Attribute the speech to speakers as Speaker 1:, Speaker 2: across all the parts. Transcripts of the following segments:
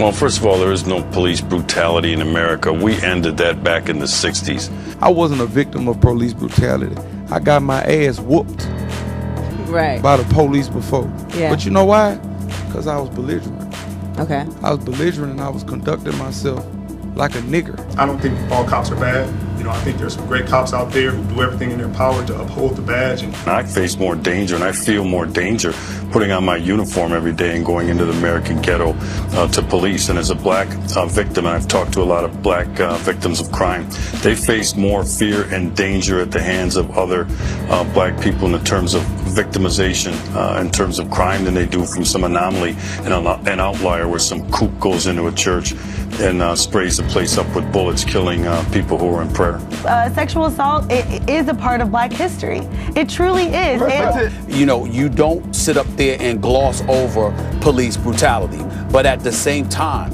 Speaker 1: Well, first of all, there is no police brutality in America. We ended that back in the 60s.
Speaker 2: I wasn't a victim of police brutality. I got my ass whooped by the police before.
Speaker 3: Yeah.
Speaker 2: But you know why? Because I was belligerent.
Speaker 3: Okay.
Speaker 2: I was belligerent and I was conducting myself like a nigger.
Speaker 4: I don't think all cops are bad. You know, I think there's some great cops out there who do everything in their power to uphold the badge. And
Speaker 1: I face more danger and I feel more danger putting on my uniform every day and going into the American ghetto to police. And as a black victim, and I've talked to a lot of black victims of crime, they face more fear and danger at the hands of other black people in terms of victimization, in terms of crime, than they do from some anomaly and an outlier where some kook goes into a church and sprays the place up with bullets, killing people who are in prayer.
Speaker 5: Sexual assault is a part of black history. It truly is.
Speaker 6: You know, you don't sit up there and gloss over police brutality. But at the same time,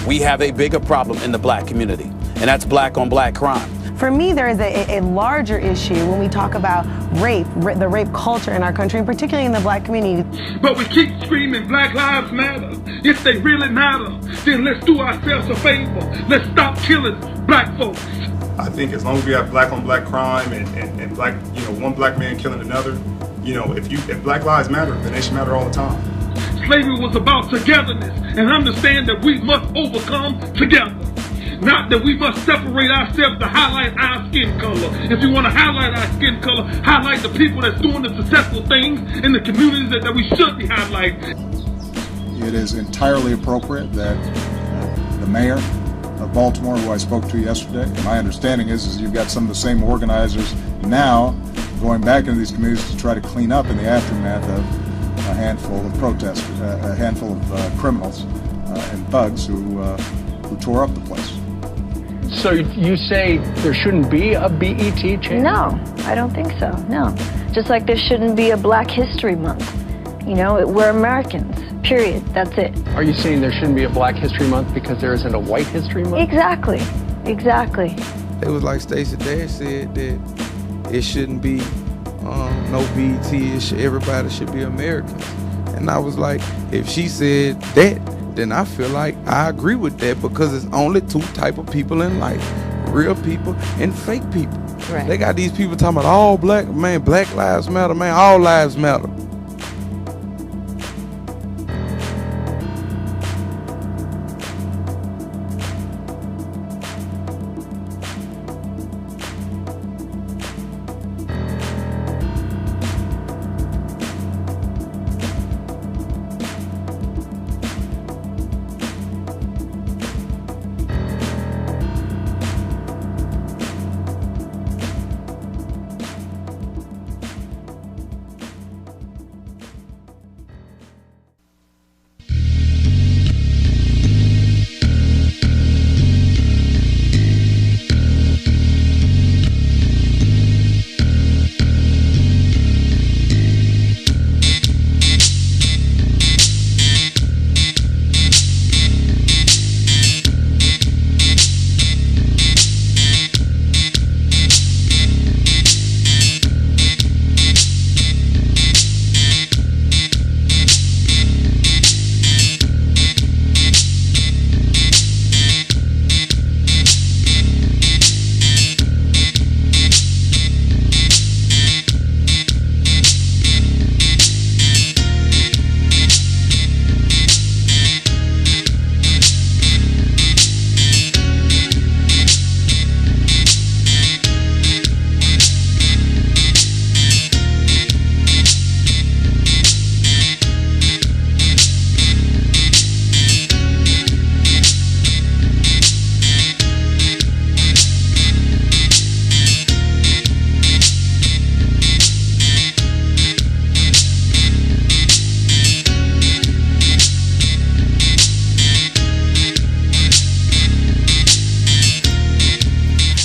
Speaker 6: we have a bigger problem in the black community, and that's black on black crime.
Speaker 5: For me, there is a larger issue when we talk about rape, the rape culture in our country, and particularly in the black community.
Speaker 7: But we keep screaming Black Lives Matter. If they really matter, then let's do ourselves a favor. Let's stop killing black folks.
Speaker 4: I think as long as we have black on black crime and black, you know, one black man killing another, you know, if Black Lives Matter, then they should matter all the time.
Speaker 7: Slavery was about togetherness, and understand that we must overcome together. Not that we must separate ourselves to highlight our skin color. If you want to highlight our skin color, highlight the people that's doing the successful things in the communities that we should be highlighting.
Speaker 8: It is entirely appropriate that the mayor of Baltimore, who I spoke to yesterday, my understanding is you've got some of the same organizers now going back into these communities to try to clean up in the aftermath of a handful of protesters, a handful of criminals and thugs who tore up the place.
Speaker 9: So you say there shouldn't be a BET change?
Speaker 10: No, I don't think so, no. Just like there shouldn't be a Black History Month. You know, we're Americans, period, that's it.
Speaker 9: Are you saying there shouldn't be a Black History Month because there isn't a White History Month?
Speaker 10: Exactly.
Speaker 2: It was like Stacey Dash said that it shouldn't be no BET, everybody should be Americans. And I was like, if she said that, then I feel like I agree with that, because it's only two type of people in life: real people and fake people.
Speaker 3: Right.
Speaker 2: They got these people talking about all black, man, Black Lives Matter, man, all lives matter.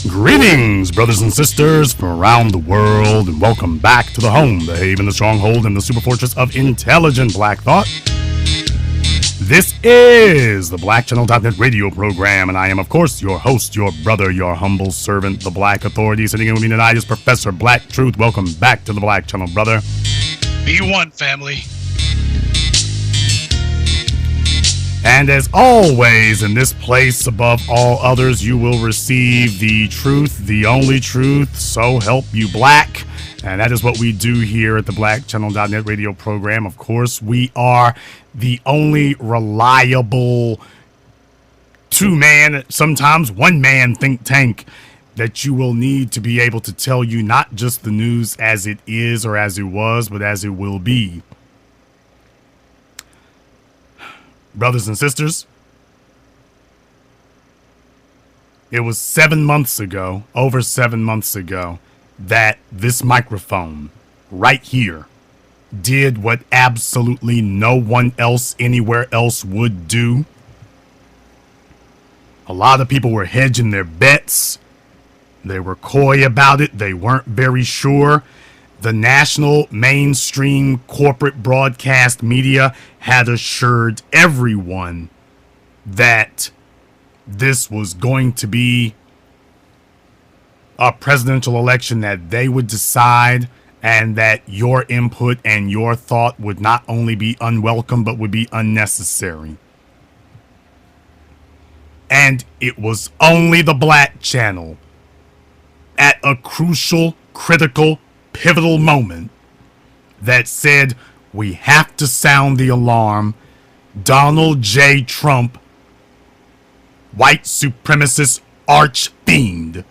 Speaker 11: Greetings, brothers and sisters from around the world, and welcome back to the home, the haven, the stronghold, and the super fortress of intelligent black thought. This is the BlackChannel.net radio program, and I am, of course, your host, your brother, your humble servant, the Black Authority. Sitting in with me tonight is Professor Black Truth. Welcome back to the Black Channel, brother.
Speaker 12: Be one, family.
Speaker 11: And as always, in this place above all others, you will receive the truth, the only truth, so help you black. And that is what we do here at the BlackChannel.net radio program. Of course, we are the only reliable two-man, sometimes one-man think tank that you will need to be able to tell you not just the news as it is or as it was, but as it will be. Brothers and sisters, it was 7 months ago, over 7 months ago, that this microphone right here did what absolutely no one else anywhere else would do. A lot of people were hedging their bets. They were coy about it. They weren't very sure. The national mainstream corporate broadcast media had assured everyone that this was going to be a presidential election that they would decide, and that your input and your thought would not only be unwelcome but would be unnecessary. And it was only the Black Channel at a crucial, critical, pivotal moment that said, we have to sound the alarm. Donald J. Trump, white supremacist arch-fiend,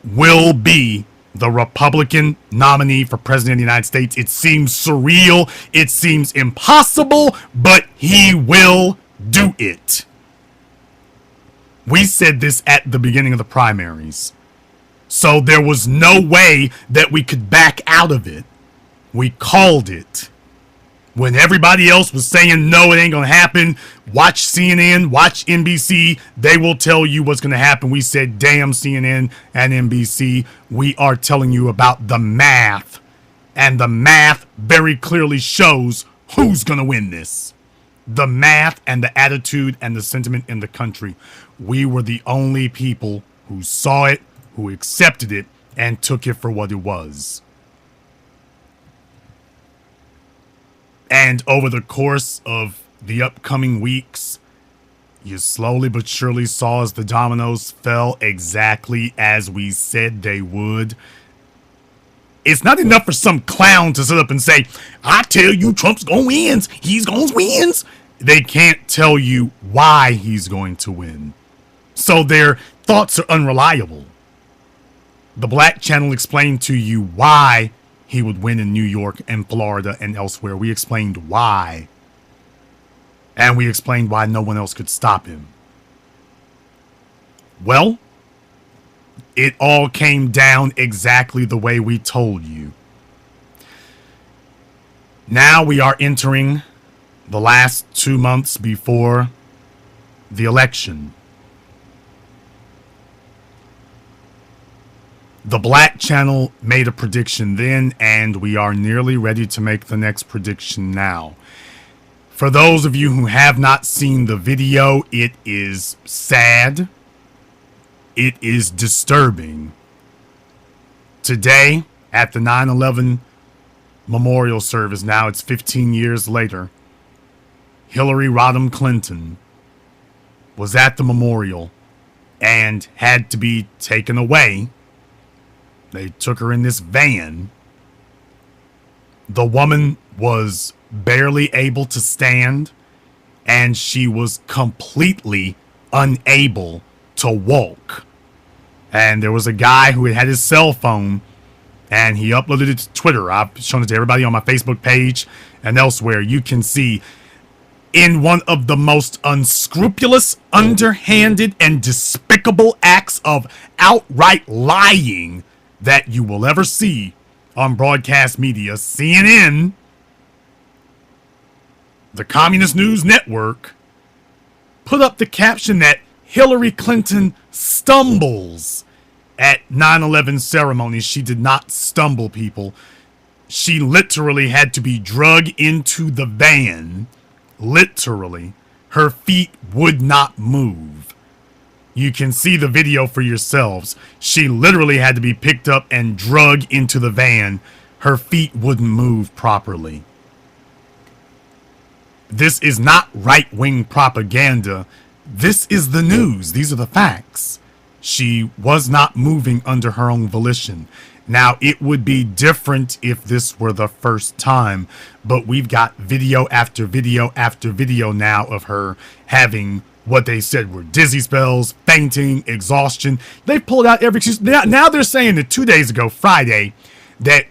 Speaker 11: will be the Republican nominee for president of the United States. It seems surreal. It seems impossible, but he will do it. We said this at the beginning of the primaries. So there was no way that we could back out of it. We called it. When everybody else was saying, no, it ain't going to happen, watch CNN, watch NBC, they will tell you what's going to happen. We said, damn CNN and NBC, we are telling you about the math. And the math very clearly shows who's going to win this. The math and the attitude and the sentiment in the country. We were the only people who saw it, who accepted it, and took it for what it was. And over the course of the upcoming weeks, you slowly but surely saw as the dominoes fell exactly as we said they would. It's not enough for some clown to sit up and say, I tell you Trump's going to win. He's going to win. They can't tell you why he's going to win. So their thoughts are unreliable. The Black Channel explained to you why he would win in New York and Florida and elsewhere. We explained why. And we explained why no one else could stop him. Well, it all came down exactly the way we told you. Now we are entering the last 2 months before the election. The Black Channel made a prediction then, and we are nearly ready to make the next prediction now. For those of you who have not seen the video, it is sad. It is disturbing. Today, at the 9/11 memorial service, now it's 15 years later, Hillary Rodham Clinton was at the memorial and had to be taken away. They took her in this van. The woman was barely able to stand, and she was completely unable to walk. And there was a guy who had his cell phone, and he uploaded it to Twitter. I've shown it to everybody on my Facebook page and elsewhere. You can see in one of the most unscrupulous, underhanded, and despicable acts of outright lying that you will ever see on broadcast media, CNN, the Communist News Network, put up the caption that Hillary Clinton stumbles at 9/11 ceremonies. She did not stumble, people. She literally had to be drugged into the van. Literally. Her feet would not move. You can see the video for yourselves. She literally had to be picked up and drugged into the van. Her feet wouldn't move properly. This is not right-wing propaganda. This is the news. These are the facts. She was not moving under her own volition. Now, it would be different if this were the first time, but we've got video after video after video now of her having what they said were dizzy spells, fainting, exhaustion. They've pulled out every excuse. Now they're saying that 2 days ago, Friday, that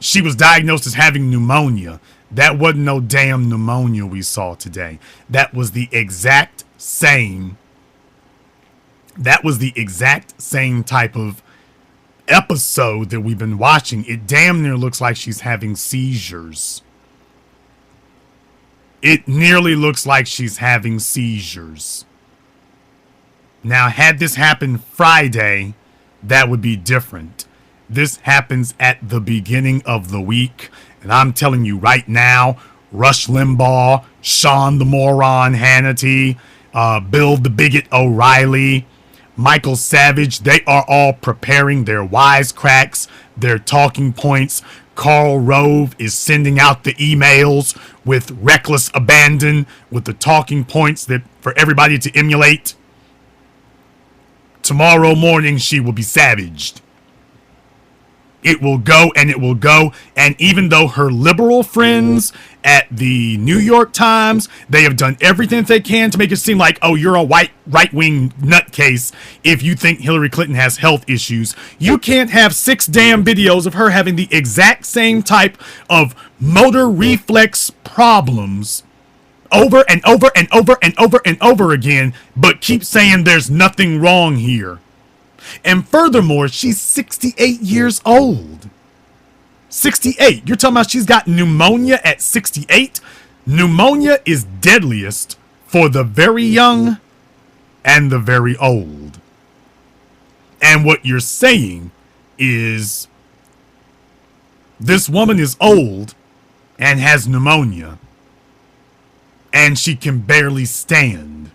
Speaker 11: she was diagnosed as having pneumonia. That wasn't no damn pneumonia we saw today. That was the exact same. That was the exact same type of episode that we've been watching. It damn near looks like she's having seizures. It nearly looks like she's having seizures. Now, had this happened Friday, that would be different. This happens at the beginning of the week. And I'm telling you right now, Rush Limbaugh, Sean the Moron Hannity, Bill the Bigot O'Reilly, Michael Savage, they are all preparing their wisecracks, their talking points. Karl Rove is sending out the emails with reckless abandon with the talking points that for everybody to emulate. Tomorrow morning, she will be savaged. It will go and it will go. And even though her liberal friends at the New York Times, they have done everything that they can to make it seem like, oh, you're a right-wing nutcase if you think Hillary Clinton has health issues. You can't have 6 damn videos of her having the exact same type of motor reflex problems over and over and over and over and over again, but keep saying there's nothing wrong here. And furthermore, she's 68 years old. 68. You're talking about she's got pneumonia at 68? Pneumonia is deadliest for the very young and the very old. And what you're saying is this woman is old and has pneumonia, and she can barely stand.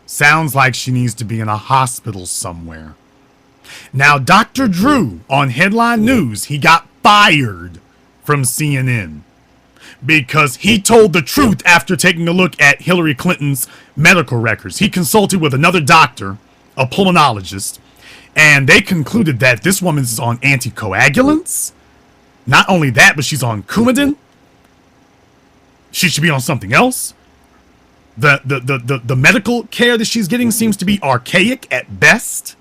Speaker 11: Sounds like she needs to be in a hospital somewhere. Now, Dr. Drew on Headline News, he got fired from CNN because he told the truth after taking a look at Hillary Clinton's medical records. He consulted with another doctor, a pulmonologist, and they concluded that this woman is on anticoagulants. Not only that, but she's on Coumadin. She should be on something else. The medical care that she's getting seems to be archaic at best.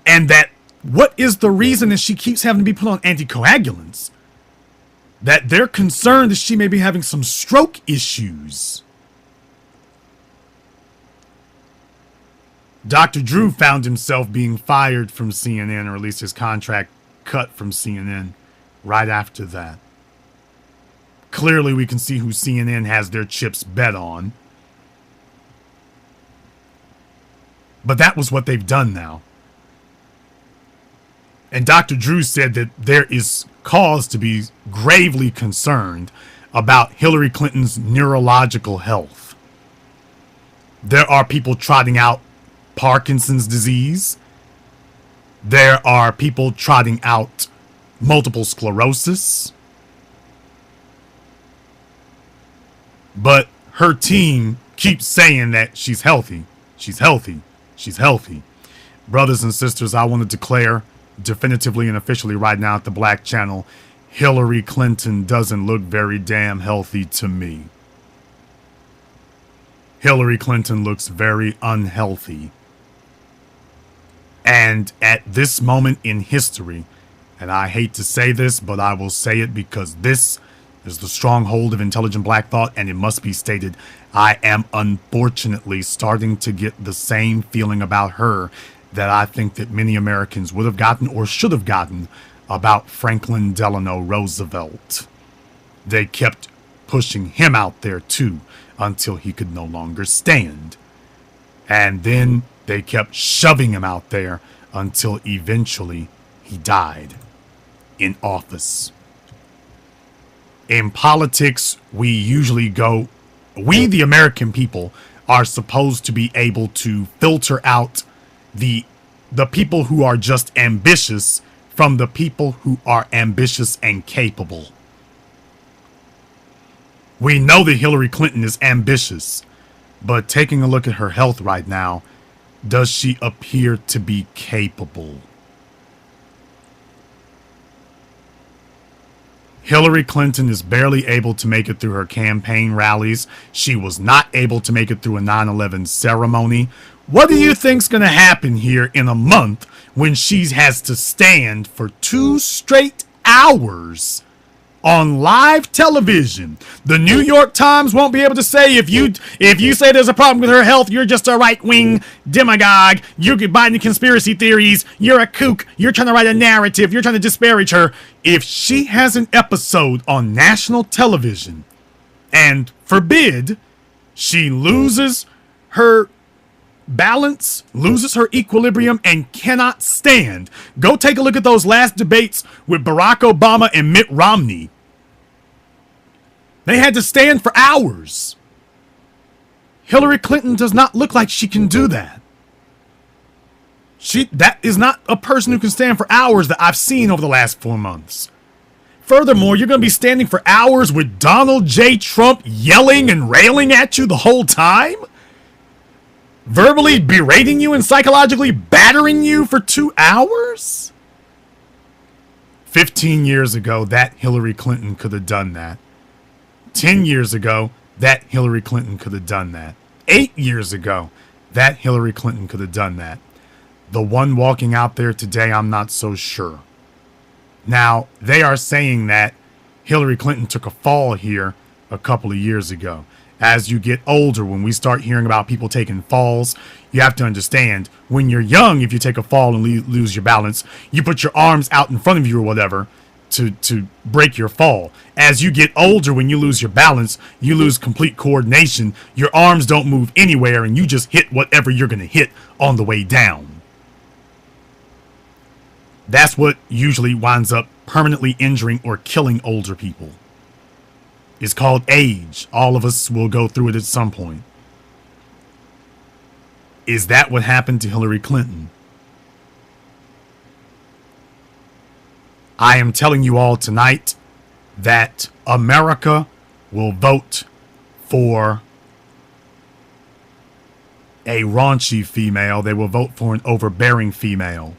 Speaker 11: And that what is the reason that she keeps having to be put on anticoagulants? That they're concerned that she may be having some stroke issues. Dr. Drew found himself being fired from CNN, or at least his contract cut from CNN right after that. Clearly, we can see who CNN has their chips bet on. But that was what they've done now. And Dr. Drew said that there is cause to be gravely concerned about Hillary Clinton's neurological health. There are people trotting out Parkinson's disease. There are people trotting out multiple sclerosis. But her team keeps saying that she's healthy. She's healthy. She's healthy. Brothers and sisters, I want to declare definitively and officially right now at the Black Channel, Hillary Clinton doesn't look very damn healthy to me. Hillary Clinton looks very unhealthy. And at this moment in history, and I hate to say this, but I will say it because this is the stronghold of intelligent black thought, and it must be stated, I am unfortunately starting to get the same feeling about her that I think that many Americans would have gotten or should have gotten about Franklin Delano Roosevelt. They kept pushing him out there too until he could no longer stand. And then they kept shoving him out there until eventually he died in office. In politics, we usually go, we the American people are supposed to be able to filter out the people who are just ambitious from the people who are ambitious and capable. We know that Hillary Clinton is ambitious, but taking a look at her health right now, does she appear to be capable? Hillary Clinton is barely able to make it through her campaign rallies. She was not able to make it through a 9/11 ceremony. What do you think's going to happen here in a month when she has to stand for 2 straight hours on live television? The New York Times won't be able to say if you say there's a problem with her health, you're just a right-wing demagogue, you're buying conspiracy theories, you're a kook, you're trying to write a narrative, you're trying to disparage her. If she has an episode on national television, and forbid she loses her balance, loses her equilibrium, and cannot stand, go take a look at those last debates with Barack Obama and Mitt Romney. They had to stand for hours. Hillary Clinton does not look like she can do that. That is not a person who can stand for hours that I've seen over the last 4 months. Furthermore, you're going to be standing for hours with Donald J. Trump yelling and railing at you the whole time? Verbally berating you and psychologically battering you for 2 hours? 15 years ago, that Hillary Clinton could have done that. 10 years ago, that Hillary Clinton could have done that. 8 years ago, that Hillary Clinton could have done that. The one walking out there today, I'm not so sure. Now, they are saying that Hillary Clinton took a fall here a couple of years ago. As you get older, when we start hearing about people taking falls, you have to understand, when you're young, if you take a fall and lose your balance, you put your arms out in front of you or whatever to break your fall. As you get older, when you lose your balance, you lose complete coordination. Your arms don't move anywhere, and you just hit whatever you're going to hit on the way down. That's what usually winds up permanently injuring or killing older people. It's called age. All of us will go through it at some point. Is that what happened to Hillary Clinton? I am telling you all tonight that America will vote for a raunchy female. They will vote for an overbearing female.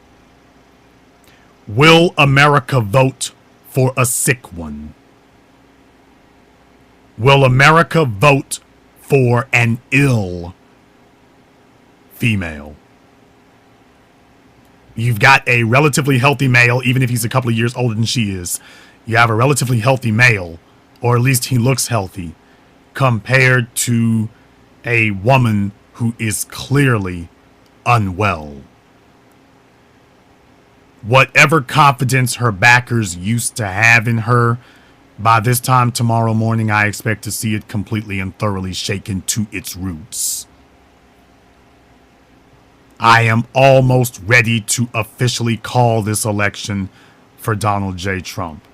Speaker 11: Will America vote for a sick one? Will America vote for an ill female? You've got a relatively healthy male, even if he's a couple of years older than she is. You have a relatively healthy male, or at least he looks healthy, compared to a woman who is clearly unwell. Whatever confidence her backers used to have in her, by this time tomorrow morning, I expect to see it completely and thoroughly shaken to its roots. I am almost ready to officially call this election for Donald J. Trump.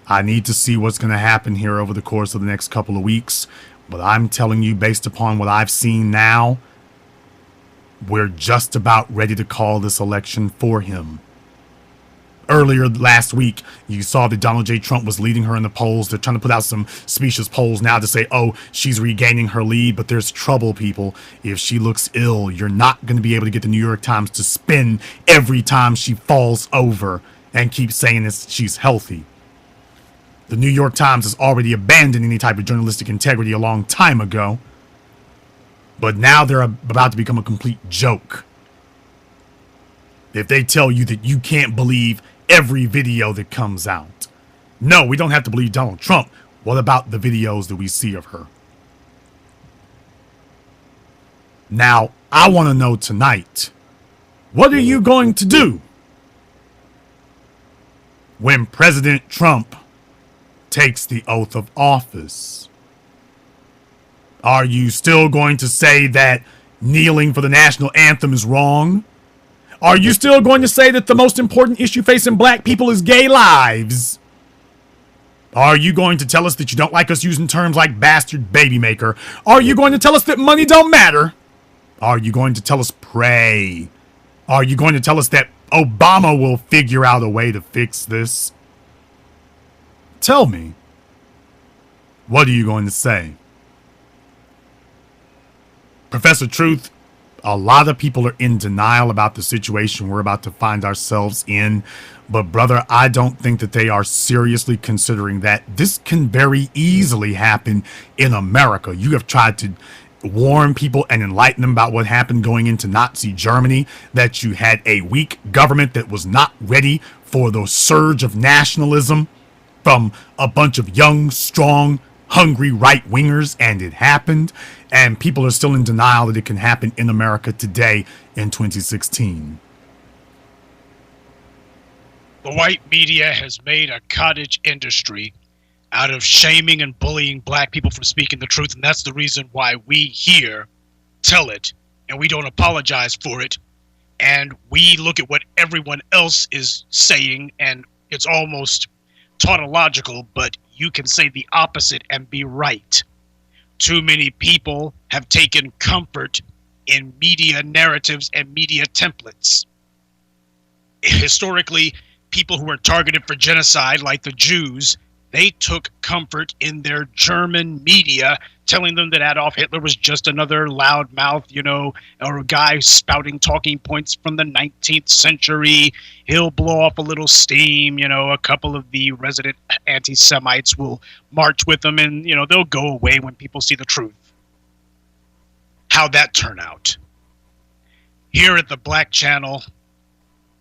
Speaker 11: I need to see what's going to happen here over the course of the next couple of weeks, but I'm telling you, based upon what I've seen now, we're just about ready to call this election for him. Earlier last week, you saw that Donald J. Trump was leading her in the polls. They're trying to put out some specious polls now to say, oh, she's regaining her lead. But there's trouble, people. If she looks ill, you're not going to be able to get the New York Times to spin every time she falls over and keep saying that she's healthy. The New York Times has already abandoned any type of journalistic integrity a long time ago. But now they're about to become a complete joke. If they tell you that you can't believe every video that comes out. No, we don't have to believe Donald Trump. What about the videos that we see of her? Now, I want to know tonight, what are you going to do when President Trump takes the oath of office? Are you still going to say that kneeling for the national anthem is wrong? Are you still going to say that the most important issue facing black people is gay lives? Are you going to tell us that you don't like us using terms like bastard baby maker? Are you going to tell us that money don't matter? Are you going to tell us pray? Are you going to tell us that Obama will figure out a way to fix this? Tell me. What are you going to say? Professor Truth, a lot of people are in denial about the situation we're about to find ourselves in. But brother, I don't think that they are seriously considering that this can very easily happen in America. You have tried to warn people and enlighten them about what happened going into Nazi Germany, that you had a weak government that was not ready for the surge of nationalism from a bunch of young, strong, hungry right-wingers, and it happened. And people are still in denial that it can happen in America today in 2016.
Speaker 3: The white media has made a cottage industry out of shaming and bullying black people for speaking the truth, and that's the reason why we here tell it, and we don't apologize for it, and we look at what everyone else is saying, and it's almost tautological, but you can say the opposite and be right. Too many people have taken comfort in media narratives and media templates. Historically, people who were targeted for genocide, like the Jews, they took comfort in their German media, telling them that Adolf Hitler was just another loudmouth, or a guy spouting talking points from the 19th century. He'll blow off a little steam, a couple of the resident anti-Semites will march with him, and, they'll go away when people see the truth. How'd that turn out? Here at the Black Channel,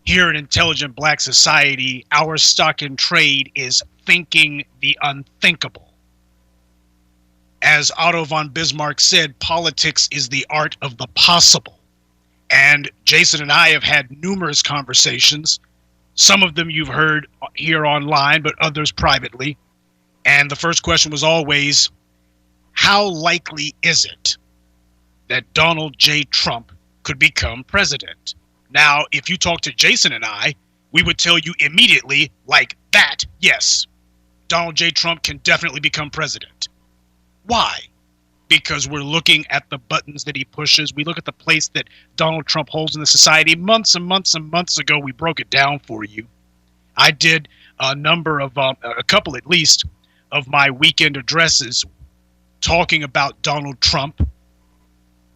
Speaker 3: here in Intelligent Black Society, our stock in trade is thinking the unthinkable. As Otto von Bismarck said, politics is the art of the possible. And Jason and I have had numerous conversations. Some of them you've heard here online, but others privately. And the first question was always, how likely is it that Donald J. Trump could become president? Now, if you talk to Jason and I, we would tell you immediately, like that, yes, Donald J. Trump can definitely become president. Why? Because we're looking at the buttons that he pushes. We look at the place that Donald Trump holds in the society. Months and months and months ago, we broke it down for you. I did a number of, a couple at least, of my weekend addresses talking about Donald Trump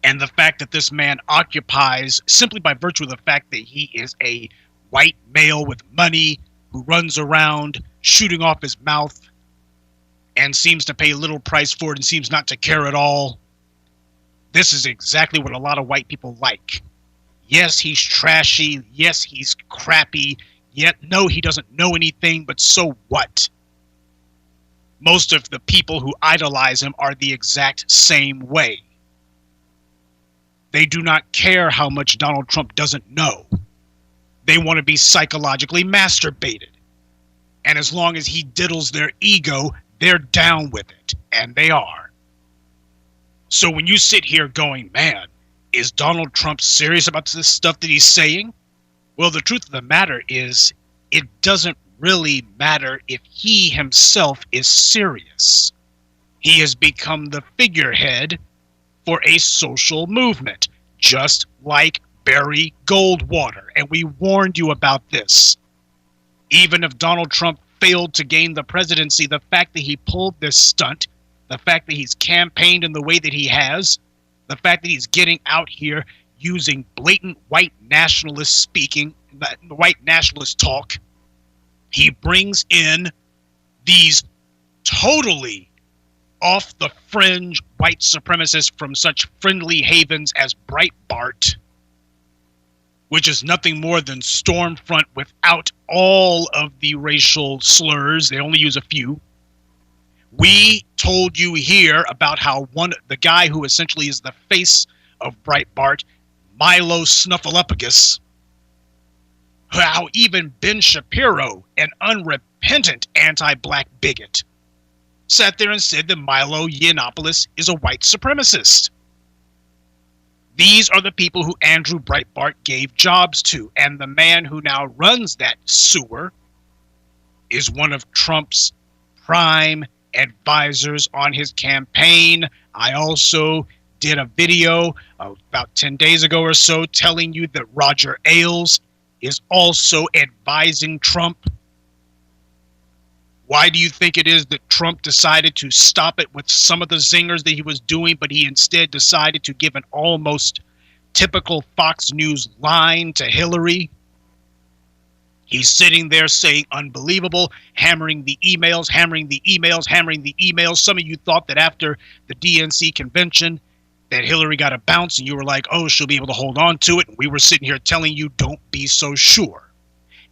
Speaker 3: and the fact that this man occupies, simply by virtue of the fact that he is a white male with money who runs around shooting off his mouth and seems to pay little price for it and seems not to care at all. This is exactly what a lot of white people like. Yes, he's trashy. Yes, he's crappy. Yet, no, he doesn't know anything, but so what? Most of the people who idolize him are the exact same way. They do not care how much Donald Trump doesn't know. They want to be psychologically masturbated. And as long as he diddles their ego, they're down with it. And they are. So when you sit here going, man, is Donald Trump serious about this stuff that he's saying? Well, the truth of the matter is, it doesn't really matter if he himself is serious. He has become the figurehead for a social movement, just like Barry Goldwater. And we warned you about this. Even if Donald Trump failed to gain the presidency, the fact that he pulled this stunt, the fact that he's campaigned in the way that he has, the fact that he's getting out here using blatant white nationalist speaking, white nationalist talk, he brings in these totally off the fringe white supremacists from such friendly havens as Breitbart, which is nothing more than Stormfront without all of the racial slurs. They only use a few. We told you here about how the guy who essentially is the face of Breitbart, Milo Snuffleupagus, how even Ben Shapiro, an unrepentant anti-black bigot, sat there and said that Milo Yiannopoulos is a white supremacist. These are the people who Andrew Breitbart gave jobs to, and the man who now runs that sewer is one of Trump's prime advisors on his campaign. I also did a video about 10 days ago or so telling you that Roger Ailes is also advising Trump. Why do you think it is that Trump decided to stop it with some of the zingers that he was doing, but he instead decided to give an almost typical Fox News line to Hillary? He's sitting there saying unbelievable, hammering the emails, hammering the emails, hammering the emails. Some of you thought that after the DNC convention that Hillary got a bounce and you were like, oh, she'll be able to hold on to it. And we were sitting here telling you, don't be so sure.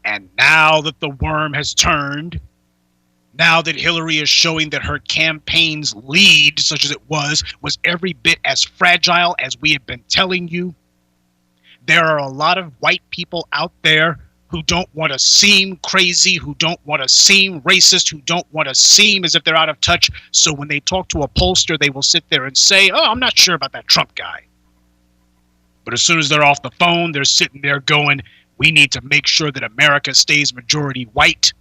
Speaker 3: And now that the worm has turned, now that Hillary is showing that her campaign's lead, such as it was every bit as fragile as we have been telling you, there are a lot of white people out there who don't want to seem crazy, who don't want to seem racist, who don't want to seem as if they're out of touch. So when they talk to a pollster, they will sit there and say, oh, I'm not sure about that Trump guy. But as soon as they're off the phone, they're sitting there going, we need to make sure that America stays majority white.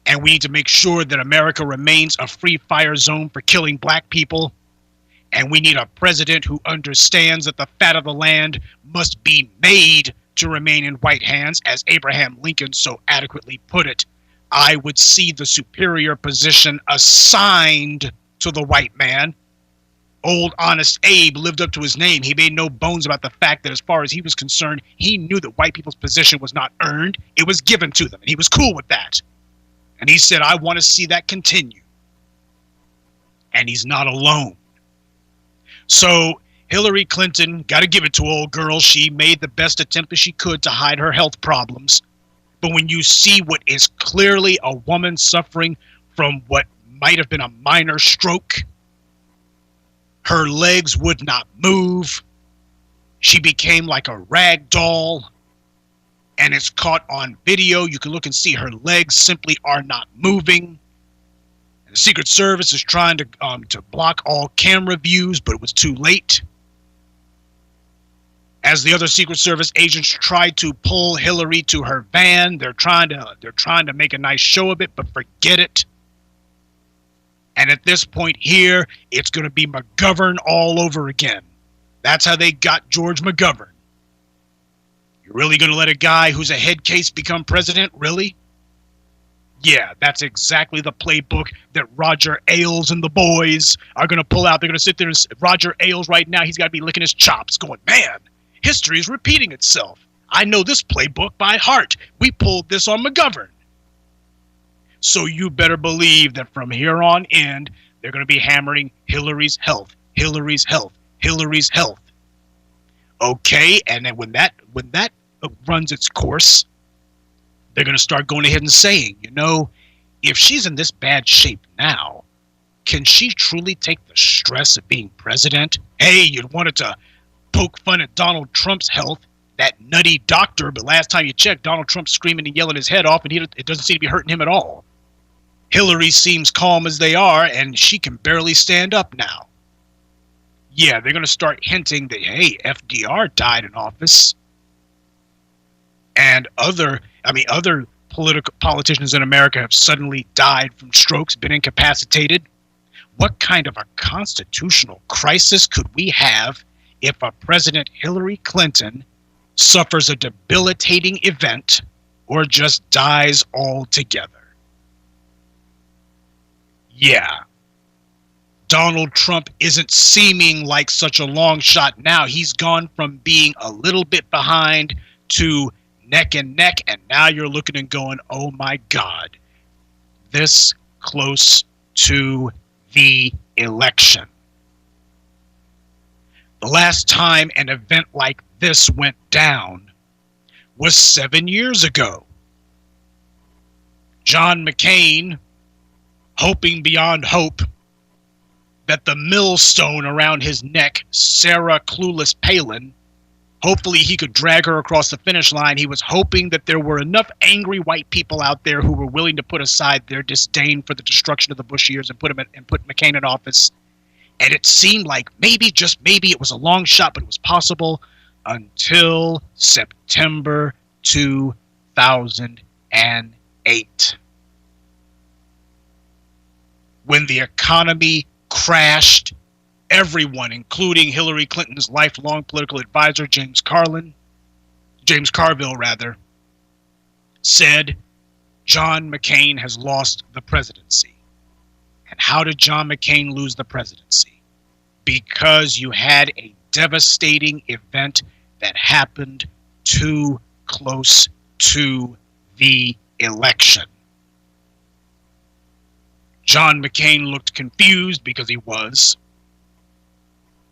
Speaker 3: And we need to make sure that America remains a free fire zone for killing black people. And we need a president who understands that the fat of the land must be made to remain in white hands, as Abraham Lincoln so adequately put it. I would see the superior position assigned to the white man. Old Honest Abe lived up to his name. He made no bones about the fact that as far as he was concerned, he knew that white people's position was not earned. It was given to them, and he was cool with that. And he said, I want to see that continue. And he's not alone. So Hillary Clinton, got to give it to old girl, she made the best attempt that she could to hide her health problems. But when you see what is clearly a woman suffering from what might have been a minor stroke, her legs would not move. She became like a rag doll. And it's caught on video. You can look and see her legs simply are not moving. And the Secret Service is trying to block all camera views, but it was too late. As the other Secret Service agents tried to pull Hillary to her van, they're trying to make a nice show of it, but forget it. And at this point here, it's going to be McGovern all over again. That's how they got George McGovern. You're really going to let a guy who's a head case become president? Really? Yeah, that's exactly the playbook that Roger Ailes and the boys are going to pull out. They're going to sit there and Roger Ailes right now, he's got to be licking his chops going, man, history is repeating itself. I know this playbook by heart. We pulled this on McGovern. So you better believe that from here on in, they're going to be hammering Hillary's health, Hillary's health, Hillary's health. Okay, and then when that runs its course, they're going to start going ahead and saying, you know, if she's in this bad shape now, can she truly take the stress of being president? Hey, you'd wanted to poke fun at Donald Trump's health, that nutty doctor, but last time you checked, Donald Trump's screaming and yelling his head off, and it doesn't seem to be hurting him at all. Hillary seems calm as they are, and she can barely stand up now. Yeah, they're going to start hinting that, hey, FDR died in office. And other politicians in America have suddenly died from strokes, been incapacitated. What kind of a constitutional crisis could we have if a President Hillary Clinton suffers a debilitating event or just dies altogether? Yeah. Donald Trump isn't seeming like such a long shot now. He's gone from being a little bit behind to neck and neck, and now you're looking and going, oh my God, this close to the election. The last time an event like this went down was 7 years ago. John McCain, hoping beyond hope that the millstone around his neck, Sarah Clueless Palin, hopefully he could drag her across the finish line. He was hoping that there were enough angry white people out there who were willing to put aside their disdain for the destruction of the Bush years and put McCain in office. And it seemed like maybe, just maybe, it was a long shot, but it was possible until September 2008. When the economy crashed, everyone, including Hillary Clinton's lifelong political advisor, James Carville, said, John McCain has lost the presidency. And how did John McCain lose the presidency? Because you had a devastating event that happened too close to the election. John McCain looked confused because he was.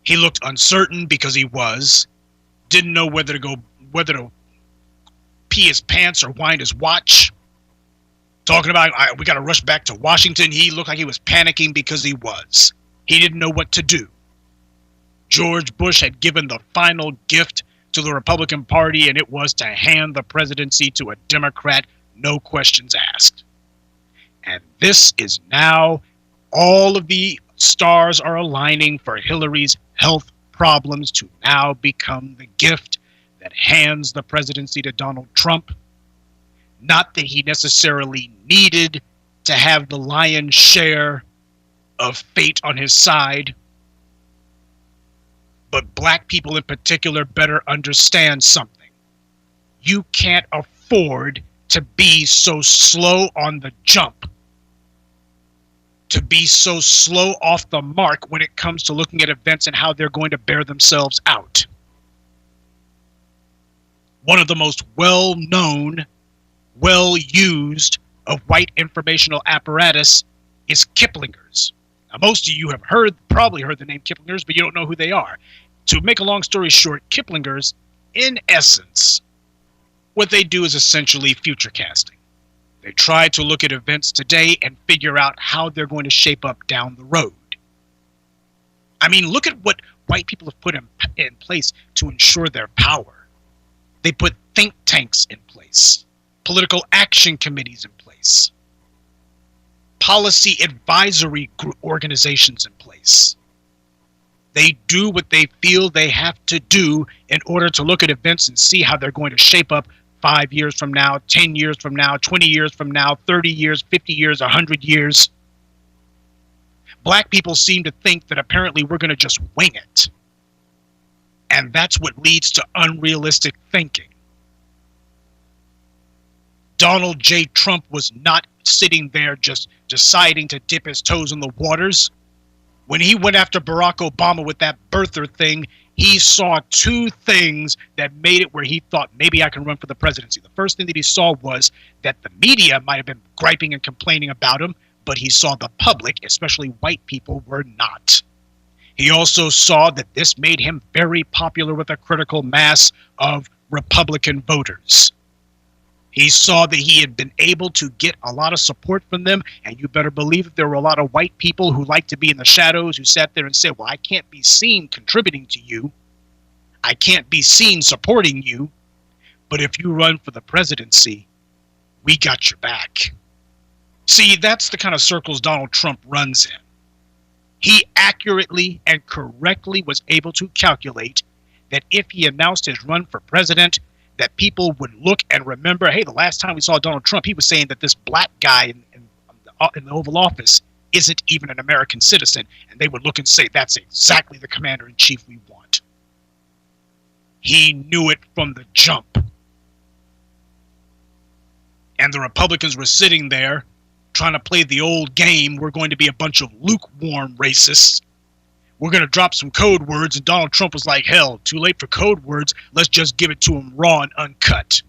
Speaker 3: He looked uncertain because he was. Didn't know whether to pee his pants or wind his watch. Talking about, we got to rush back to Washington. He looked like he was panicking because he was. He didn't know what to do. George Bush had given the final gift to the Republican Party, and it was to hand the presidency to a Democrat, no questions asked. And this is now, all of the stars are aligning for Hillary's health problems to now become the gift that hands the presidency to Donald Trump. Not that he necessarily needed to have the lion's share of fate on his side, but black people in particular better understand something. You can't afford to be so slow on the jump, to be so slow off the mark when it comes to looking at events and how they're going to bear themselves out. One of the most well-known, well-used of white informational apparatus is Kiplinger's. Now, most of you have probably heard the name Kiplinger's, but you don't know who they are. To make a long story short, Kiplinger's, in essence, what they do is essentially future casting. They try to look at events today and figure out how they're going to shape up down the road. I mean, look at what white people have put in place to ensure their power. They put think tanks in place, political action committees in place, policy advisory organizations in place. They do what they feel they have to do in order to look at events and see how they're going to shape up 5 years from now, 10 years from now, 20 years from now, 30 years, 50 years, 100 years. Black people seem to think that apparently we're going to just wing it. And that's what leads to unrealistic thinking. Donald J. Trump was not sitting there just deciding to dip his toes in the waters. When he went after Barack Obama with that birther thing, he saw two things that made it where he thought, maybe I can run for the presidency. The first thing that he saw was that the media might have been griping and complaining about him, but he saw the public, especially white people, were not. He also saw that this made him very popular with a critical mass of Republican voters. He saw that he had been able to get a lot of support from them, and you better believe that there were a lot of white people who liked to be in the shadows, who sat there and said, well, I can't be seen contributing to you. I can't be seen supporting you. But if you run for the presidency, we got your back. See, that's the kind of circles Donald Trump runs in. He accurately and correctly was able to calculate that if he announced his run for president, that people would look and remember, hey, the last time we saw Donald Trump, he was saying that this black guy in the Oval Office isn't even an American citizen. And they would look and say, that's exactly the commander-in-chief we want. He knew it from the jump. And the Republicans were sitting there trying to play the old game. We're going to be a bunch of lukewarm racists. We're going to drop some code words. And Donald Trump was like, hell, too late for code words. Let's just give it to him raw and uncut.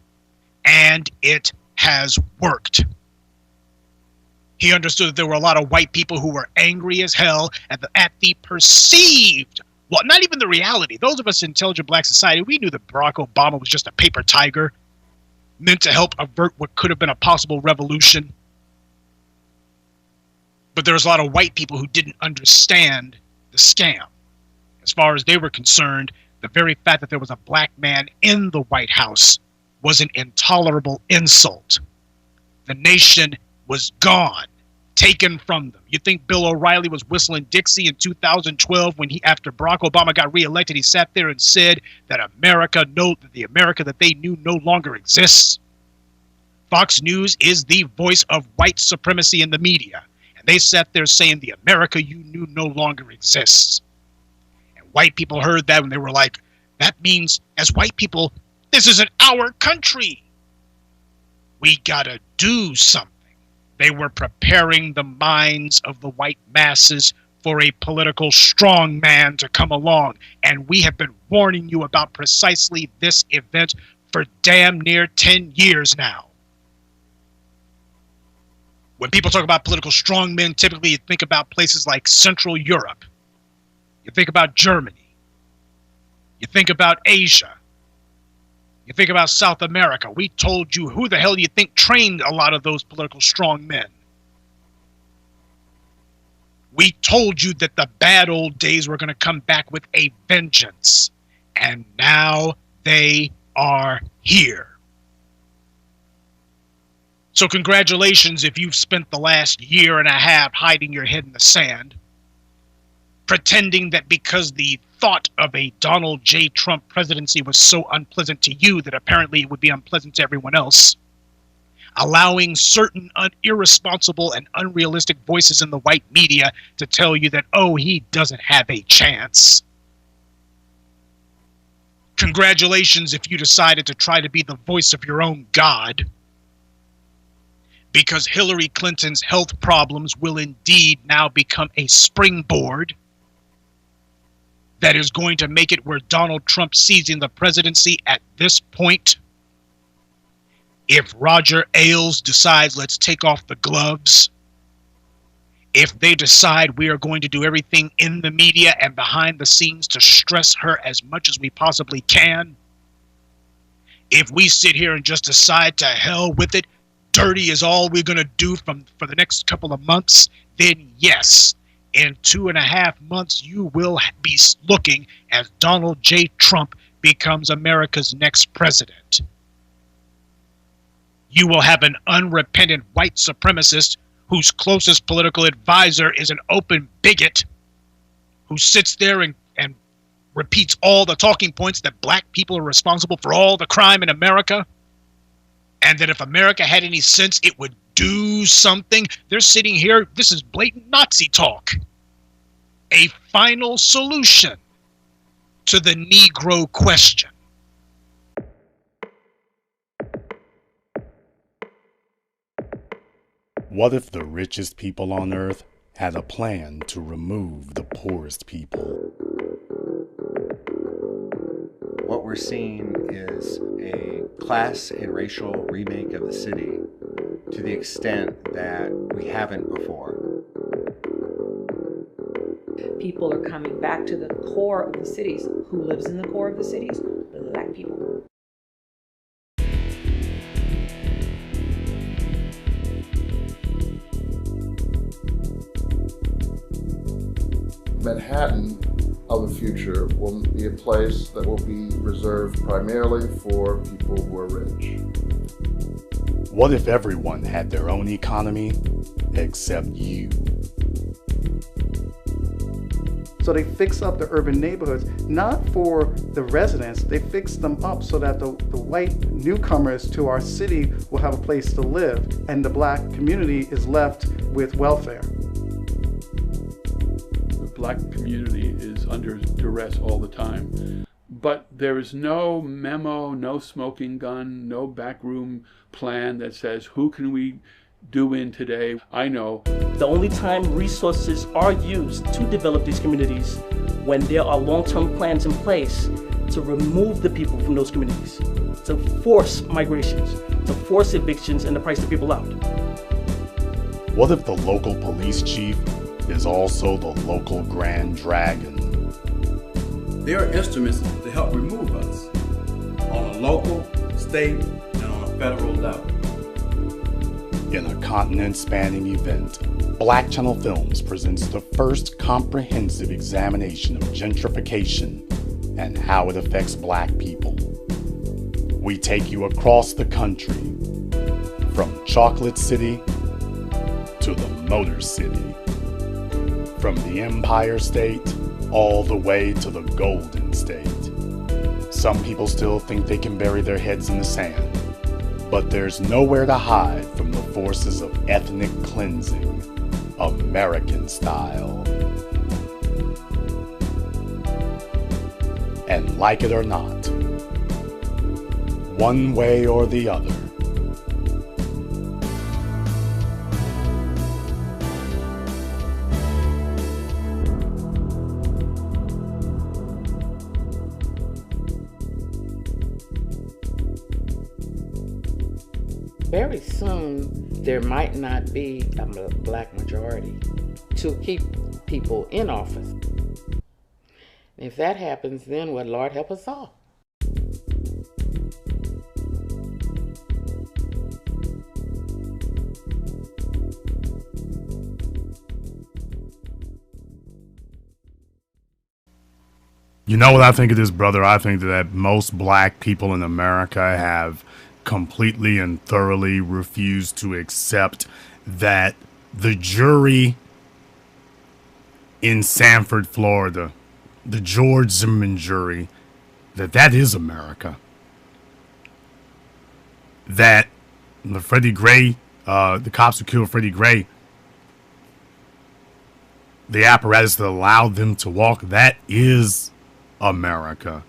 Speaker 3: And it has worked. He understood that there were a lot of white people who were angry as hell at the perceived, well, not even the reality. Those of us in intelligent black society, we knew that Barack Obama was just a paper tiger meant to help avert what could have been a possible revolution. But there was a lot of white people who didn't understand the scam. As far as they were concerned, the very fact that there was a black man in the White House was an intolerable insult. The nation was gone, taken from them. You think Bill O'Reilly was whistling Dixie in 2012 when after Barack Obama got reelected, he sat there and said that the America that they knew no longer exists? Fox News is the voice of white supremacy in the media. They sat there saying the America you knew no longer exists. And white people heard that and they were like, that means as white people, this isn't our country. We gotta do something. They were preparing the minds of the white masses for a political strongman to come along. And we have been warning you about precisely this event for damn near 10 years now. When people talk about political strongmen, typically you think about places like Central Europe. You think about Germany. You think about Asia. You think about South America. We told you, who the hell do you think trained a lot of those political strongmen? We told you that the bad old days were going to come back with a vengeance. And now they are here. So congratulations if you've spent the last year and a half hiding your head in the sand, pretending that because the thought of a Donald J. Trump presidency was so unpleasant to you that apparently it would be unpleasant to everyone else, allowing certain irresponsible and unrealistic voices in the white media to tell you that, oh, he doesn't have a chance. Congratulations if you decided to try to be the voice of your own God, because Hillary Clinton's health problems will indeed now become a springboard that is going to make it where Donald Trump seizing the presidency at this point, if Roger Ailes decides let's take off the gloves, if they decide we are going to do everything in the media and behind the scenes to stress her as much as we possibly can, if we sit here and just decide to hell with it, dirty is all we're going to do for the next couple of months, then yes, in 2.5 months, you will be looking as Donald J. Trump becomes America's next president. You will have an unrepentant white supremacist whose closest political advisor is an open bigot who sits there and repeats all the talking points that black people are responsible for all the crime in America, and that if America had any sense, it would do something. They're sitting here, this is blatant Nazi talk. A final solution to the Negro question.
Speaker 11: What if the richest people on earth had a plan to remove the poorest people?
Speaker 12: What we're seeing is a class and racial remake of the city to the extent that we haven't before.
Speaker 13: People are coming back to the core of the cities. Who lives in the core of the cities? Black people.
Speaker 14: Manhattan of the future will be a place that will be reserved primarily for people who are rich.
Speaker 11: What if everyone had their own economy except you?
Speaker 15: So they fix up the urban neighborhoods, not for the residents, they fix them up so that the white newcomers to our city will have a place to live, and the black community is left with welfare.
Speaker 16: The black community is under duress all the time. But there is no memo, no smoking gun, no backroom plan that says, who can we do in today? I know.
Speaker 17: The only time resources are used to develop these communities when there are long-term plans in place to remove the people from those communities, to force migrations, to force evictions, and to price the people out.
Speaker 11: What if the local police chief is also the local Grand Dragon?
Speaker 18: There are instruments to help remove us on a local, state, and on a federal level.
Speaker 11: In a continent-spanning event, Black Channel Films presents the first comprehensive examination of gentrification and how it affects black people. We take you across the country, from Chocolate City to the Motor City, from the Empire State all the way to the Golden State. Some people still think they can bury their heads in the sand, but there's nowhere to hide from the forces of ethnic cleansing, American style. And like it or not, one way or the other,
Speaker 19: very soon there might not be a black majority to keep people in office. If that happens, then well, Lord help us all.
Speaker 11: You know what I think of this, brother? I think that most black people in America have completely and thoroughly refused to accept that the jury in Sanford, Florida, the George Zimmerman jury, that is America. That the Freddie Gray, the cops who killed Freddie Gray, the apparatus that allowed them to walk, that is America.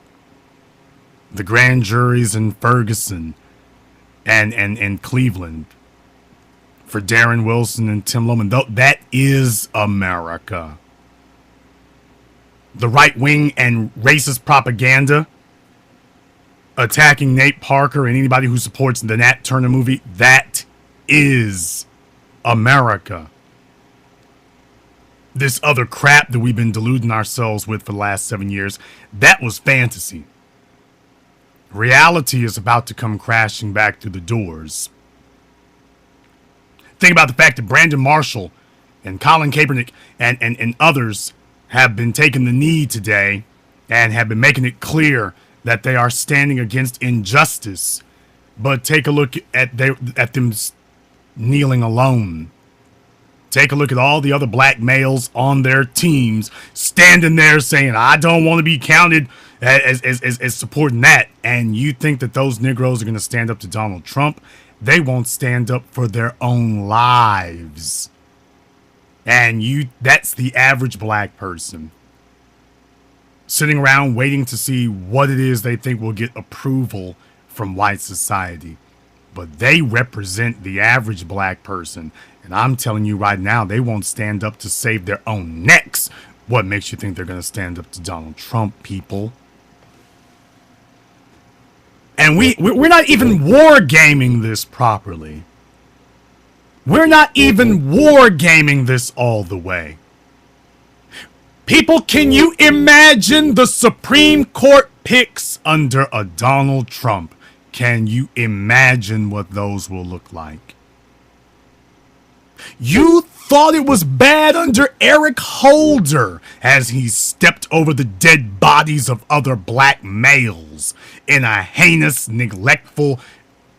Speaker 11: The grand juries in Ferguson and Cleveland for Darren Wilson and Tim Loman, that is America. The right wing and racist propaganda attacking Nate Parker and anybody who supports the Nat Turner movie, that is America. This other crap that we've been deluding ourselves with for the last 7 years, that was fantasy. Reality is about to come crashing back through the doors. Think about the fact that Brandon Marshall and Colin Kaepernick and others have been taking the knee today and have been making it clear that they are standing against injustice. But take a look at them kneeling alone. Take a look at all the other black males on their teams standing there saying, I don't want to be counted as supporting that. And you think that those Negroes are going to stand up to Donald Trump? They won't stand up for their own lives. And that's the average black person sitting around waiting to see what it is they think will get approval from white society. But they represent the average black person. And I'm telling you right now, they won't stand up to save their own necks. What makes you think they're going to stand up to Donald Trump, people? And we're not even wargaming this properly. We're not even wargaming this all the way. People, can you imagine the Supreme Court picks under a Donald Trump? Can you imagine what those will look like? You thought it was bad under Eric Holder as he stepped over the dead bodies of other black males in a heinous, neglectful,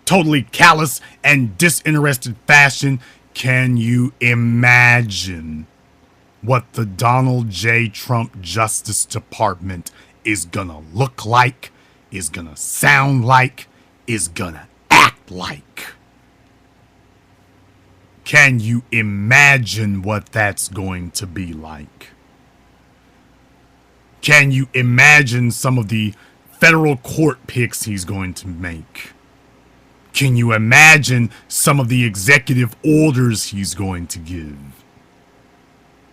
Speaker 11: totally callous, and disinterested fashion. Can you imagine what the Donald J. Trump Justice Department is gonna look like, is gonna sound like, is gonna act like? Can you imagine what that's going to be like? Can you imagine some of the federal court picks he's going to make? Can you imagine some of the executive orders he's going to give?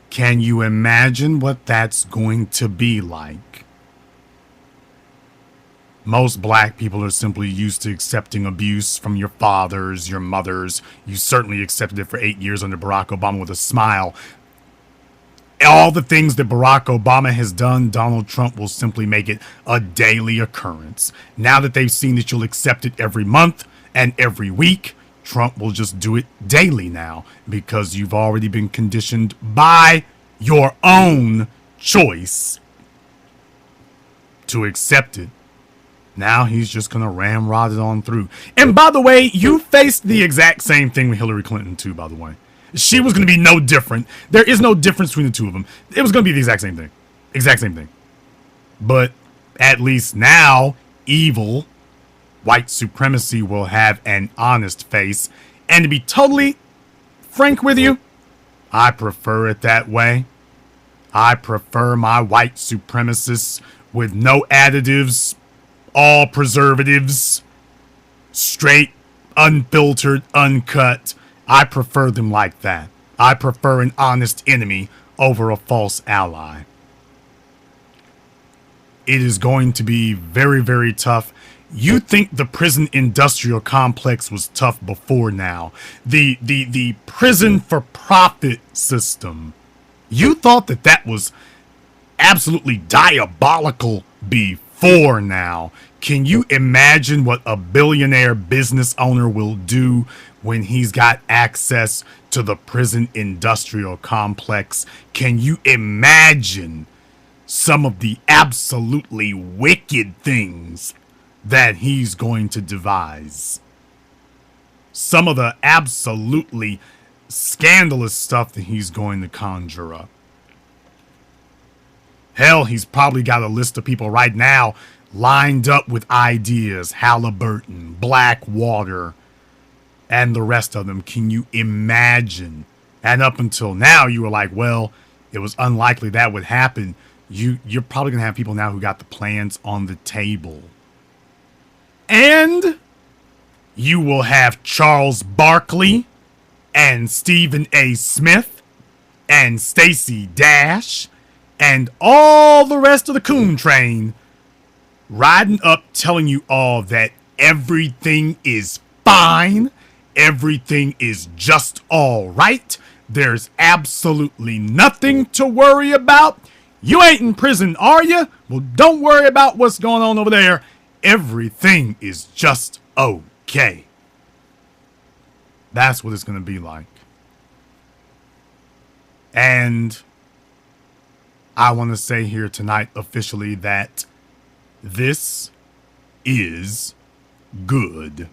Speaker 11: Can you imagine what that's going to be like? Most black people are simply used to accepting abuse from your fathers, your mothers. You certainly accepted it for 8 years under Barack Obama with a smile. All the things that Barack Obama has done, Donald Trump will simply make it a daily occurrence. Now that they've seen that you'll accept it every month and every week, Trump will just do it daily now because you've already been conditioned by your own choice to accept it. Now he's just going to ramrod it on through. And by the way, you faced the exact same thing with Hillary Clinton too, by the way. She was going to be no different. There is no difference between the two of them. It was going to be the exact same thing. Exact same thing. But at least now, evil, white supremacy will have an honest face. And to be totally frank with you, I prefer it that way. I prefer my white supremacists with no additives, all preservatives, straight, unfiltered, uncut. I prefer them like that. I prefer an honest enemy over a false ally. It is going to be very, very tough. You think the prison industrial complex was tough before now. The prison for profit system. You thought that was absolutely diabolical before now. Can you imagine what a billionaire business owner will do when he's got access to the prison industrial complex? Can you imagine some of the absolutely wicked things that he's going to devise? Some of the absolutely scandalous stuff that he's going to conjure up. Hell, he's probably got a list of people right now lined up with ideas. Halliburton, Blackwater, and the rest of them. Can you imagine? And up until now, you were like, well, it was unlikely that would happen. You're probably going to have people now who got the plans on the table. And you will have Charles Barkley and Stephen A. Smith and Stacey Dash and all the rest of the coon train riding up telling you all that everything is fine, everything is just all right, there's absolutely nothing to worry about. You ain't in prison, are you? Well, don't worry about what's going on over there. Everything is just okay. That's what it's going to be like. And I want to say here tonight officially that this is good.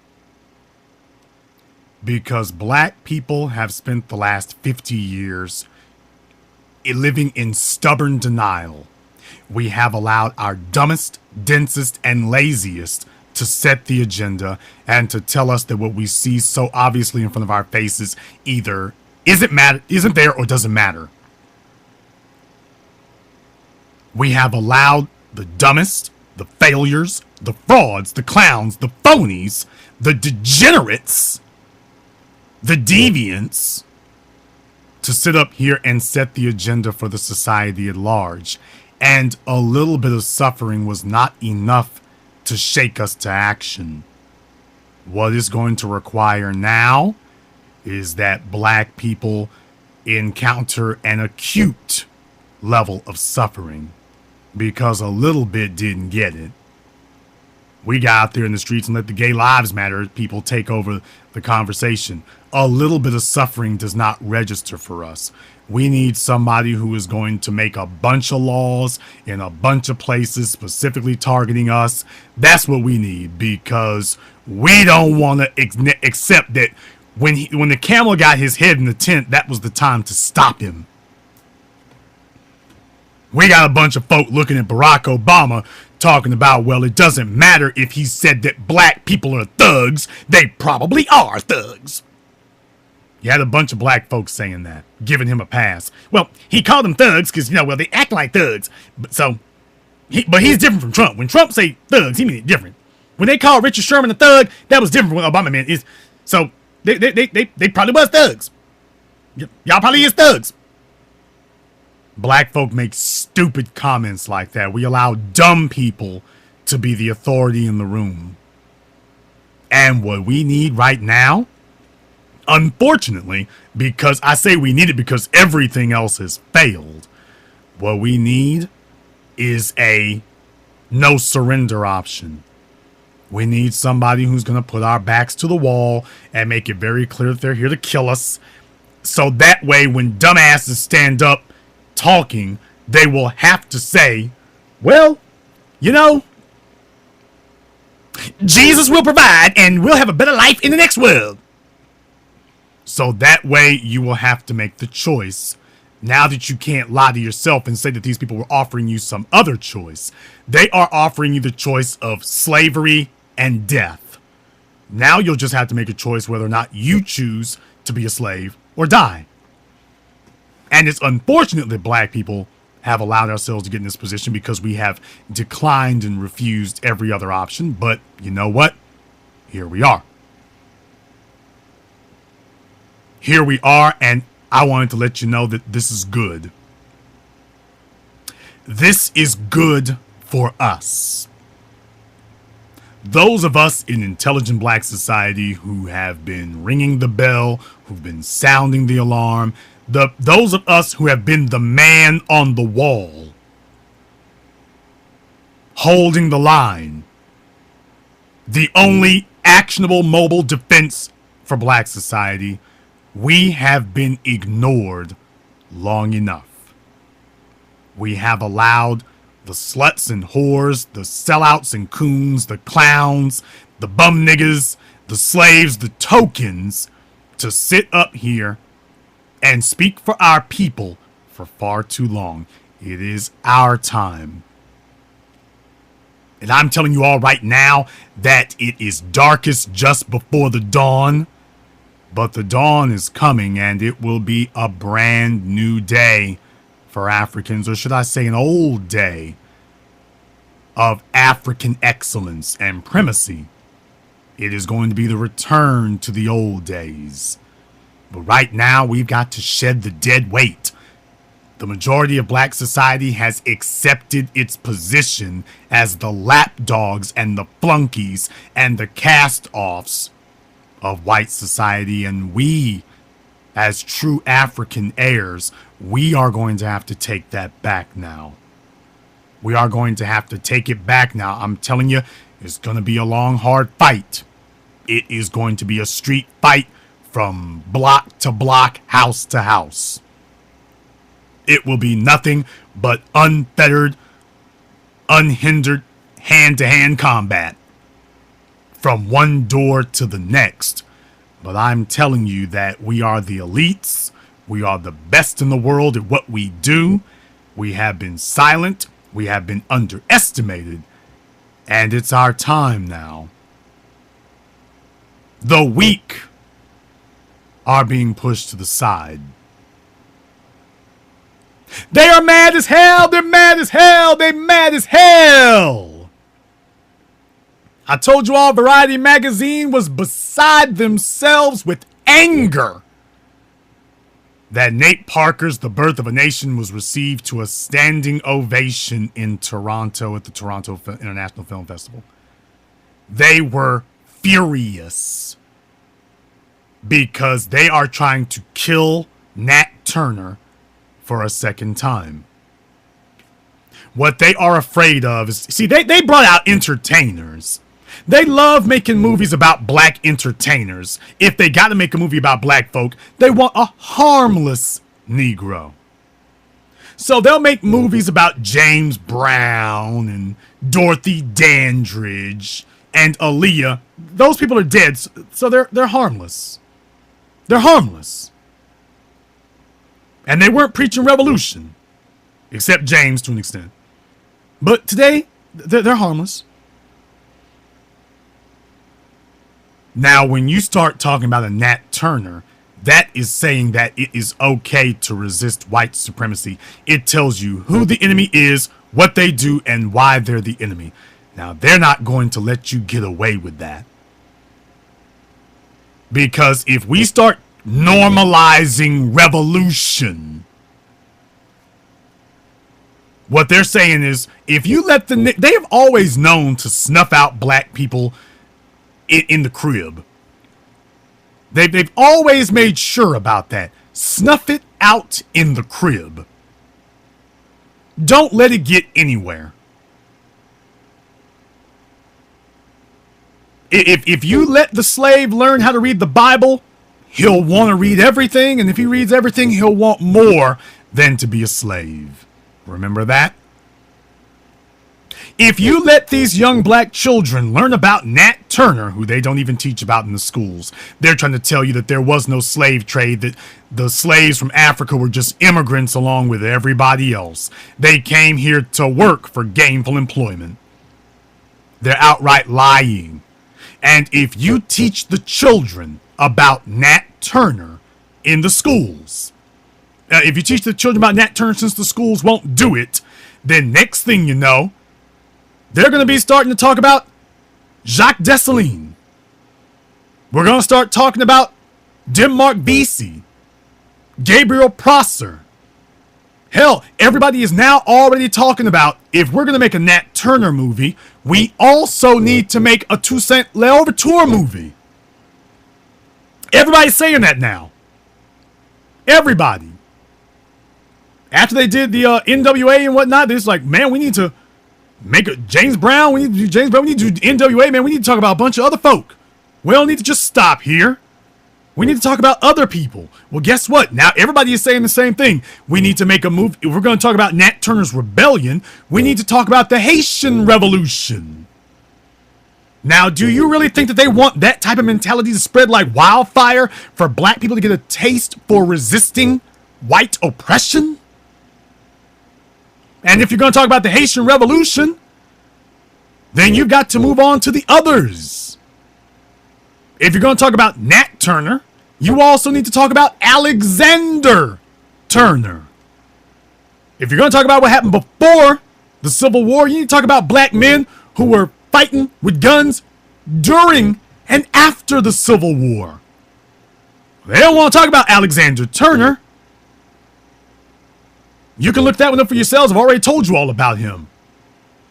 Speaker 11: Because black people have spent the last 50 years living in stubborn denial. We have allowed our dumbest, densest, and laziest to set the agenda and to tell us that what we see so obviously in front of our faces either isn't there or doesn't matter. We have allowed the dumbest, the failures, the frauds, the clowns, the phonies, the degenerates, the deviants to sit up here and set the agenda for the society at large. And a little bit of suffering was not enough to shake us to action. What is going to require now is that black people encounter an acute level of suffering, because a little bit didn't get it. We got out there in the streets and let the gay lives matter people take over the conversation. A little bit of suffering does not register for us. We need somebody who is going to make a bunch of laws in a bunch of places specifically targeting us. That's what we need, because we don't want to accept that when the camel got his head in the tent, that was the time to stop him. We got a bunch of folk looking at Barack Obama talking about, well, it doesn't matter if he said that black people are thugs. They probably are thugs. You had a bunch of black folks saying that, giving him a pass. Well, he called them thugs because, well, they act like thugs. But he's different from Trump. When Trump say thugs, he means it different. When they call Richard Sherman a thug, that was different from what Obama meant. So they probably was thugs. Y'all probably is thugs. Black folk make stupid comments like that. We allow dumb people to be the authority in the room. And what we need right now, unfortunately, because I say we need it because everything else has failed, what we need is a no surrender option. We need somebody who's going to put our backs to the wall and make it very clear that they're here to kill us. So that way, when dumbasses stand up talking, they will have to say, well, Jesus will provide and we'll have a better life in the next world. So that way you will have to make the choice. Now that you can't lie to yourself and say that these people were offering you some other choice, they are offering you the choice of slavery and death. Now you'll just have to make a choice whether or not you choose to be a slave or die. And it's unfortunate that black people have allowed ourselves to get in this position because we have declined and refused every other option. But you know what? Here we are. Here we are, and I wanted to let you know that this is good. This is good for us. those of us in intelligent black society who have been ringing the bell, who've been sounding the alarm, those of us who have been the man on the wall, holding the line, the only actionable mobile defense for black society, we have been ignored long enough. We have allowed the sluts and whores, the sellouts and coons, the clowns, the bum niggas, the slaves, the tokens to sit up here and speak for our people for far too long. It is our time. And I'm telling you all right now that it is darkest just before the dawn. But the dawn is coming, and it will be a brand new day for Africans, or should I say an old day of African excellence and primacy. It is going to be the return to the old days. But right now, we've got to shed the dead weight. The majority of black society has accepted its position as the lapdogs and the flunkies and the cast-offs of white society, and we, as true African heirs, we are going to have to take that back now. We are going to have to take it back now. I'm telling you, it's going to be a long, hard fight. It is going to be a street fight from block to block, house to house. It will be nothing but unfettered, unhindered, hand-to-hand combat from one door to the next. But I'm telling you that we are the elites. We are the best in the world at what we do. We have been silent. We have been underestimated. And it's our time now. The weak are being pushed to the side. They are mad as hell. They're mad as hell. They're mad as hell. I told you all Variety magazine was beside themselves with anger that Nate Parker's The Birth of a Nation was received to a standing ovation in Toronto at the Toronto International Film Festival. They were furious because they are trying to kill Nat Turner for a second time. What they are afraid of is, see, they brought out entertainers. They love making movies about black entertainers. If they got to make a movie about black folk, they want a harmless Negro. So they'll make movies about James Brown and Dorothy Dandridge and Aaliyah. Those people are dead, so they're harmless. They're harmless. And they weren't preaching revolution, except James to an extent. But today, they're harmless. Now, when you start talking about a Nat Turner, that is saying that it is okay to resist white supremacy. It tells you who the enemy is, what they do, and why they're the enemy. Now, they're not going to let you get away with that. Because if we start normalizing revolution, what they're saying is, if you let they have always known to snuff out black people in the crib. They've always made sure about that. Snuff it out in the crib. Don't let it get anywhere. If you let the slave learn how to read the Bible, he'll want to read everything, and if he reads everything, he'll want more than to be a slave. Remember that? If you let these young black children learn about Nat Turner, who they don't even teach about in the schools, they're trying to tell you that there was no slave trade, that the slaves from Africa were just immigrants along with everybody else. They came here to work for gainful employment. They're outright lying. And if you teach the children about Nat Turner in the schools, if you teach the children about Nat Turner since the schools won't do it, then next thing you know, they're going to be starting to talk about Jacques Dessalines. We're going to start talking about Denmark Vesey, Gabriel Prosser, Hell, everybody is now already talking about, if we're going to make a Nat Turner movie, we also need to make a Toussaint Louverture movie. Everybody's saying that now. Everybody. After they did the NWA and whatnot, they're just like, man, we need to make a James Brown. We need to do James Brown. We need to do NWA, man. We need to talk about a bunch of other folk. We don't need to just stop here. We need to talk about other people. Well, guess what? Now everybody is saying the same thing. We need to make a movie. If we're going to talk about Nat Turner's Rebellion, we need to talk about the Haitian Revolution. Now, do you really think that they want that type of mentality to spread like wildfire for black people to get a taste for resisting white oppression? And if you're going to talk about the Haitian Revolution, then you've got to move on to the others. If you're going to talk about Nat Turner, you also need to talk about Alexander Turner. If you're going to talk about what happened before the Civil War, you need to talk about black men who were fighting with guns during and after the Civil War. They don't want to talk about Alexander Turner. You can look that one up for yourselves. I've already told you all about him.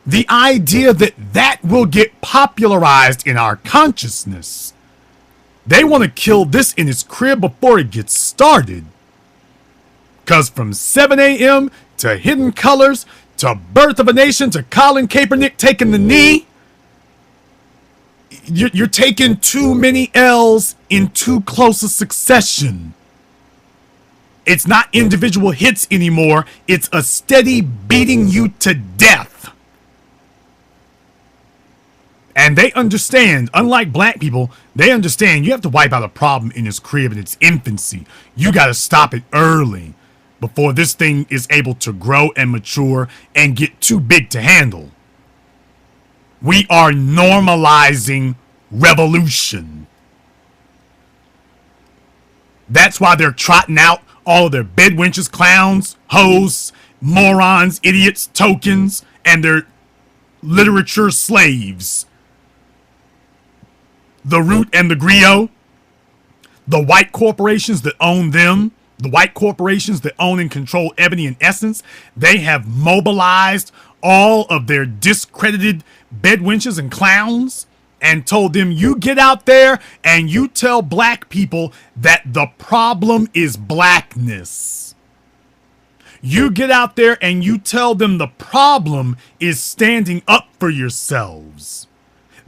Speaker 11: The idea that that will get popularized in our consciousness. They want to kill this in its crib before it gets started. Because from 7 a.m. to Hidden Colors to Birth of a Nation to Colin Kaepernick taking the knee, you're taking too many L's in too close a succession. It's not individual hits anymore. It's a steady beating you to death. And they understand, unlike black people, they understand you have to wipe out a problem in its crib in its infancy. You got to stop it early before this thing is able to grow and mature and get too big to handle. We are normalizing revolution. That's why they're trotting out all of their bedwenches, clowns, hoes, morons, idiots, tokens, and their literature slaves. The Root and the Griot, the white corporations that own them, the white corporations that own and control Ebony and Essence, they have mobilized all of their discredited bedwenches and clowns and told them, you get out there and you tell black people that the problem is blackness. You get out there and you tell them the problem is standing up for yourselves.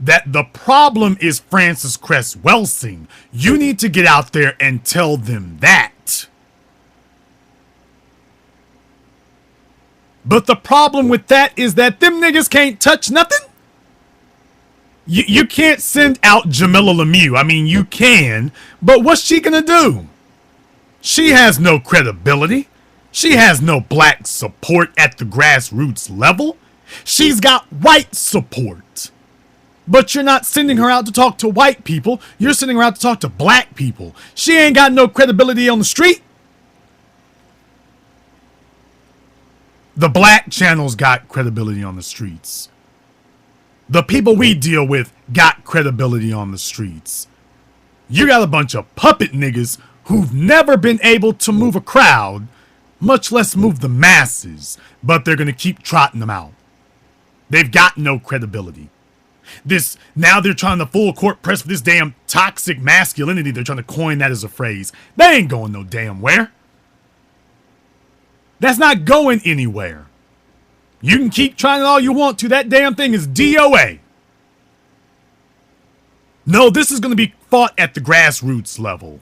Speaker 11: That the problem is Francis Cress Welsing. You need to get out there and tell them that. But the problem with that is that them niggas can't touch nothing. You can't send out Jamila Lemieux. I mean, you can, but what's she gonna do? She has no credibility. She has no black support at the grassroots level. She's got white support. But you're not sending her out to talk to white people. You're sending her out to talk to black people. She ain't got no credibility on the street. The black channels got credibility on the streets. The people we deal with got credibility on the streets. You got a bunch of puppet niggas who've never been able to move a crowd, much less move the masses, but they're going to keep trotting them out. They've got no credibility. Now they're trying to full court press for this damn toxic masculinity. They're trying to coin that as a phrase. They ain't going no damn where. That's not going anywhere. You can keep trying it all you want to. That damn thing is DOA. No, this is going to be fought at the grassroots level.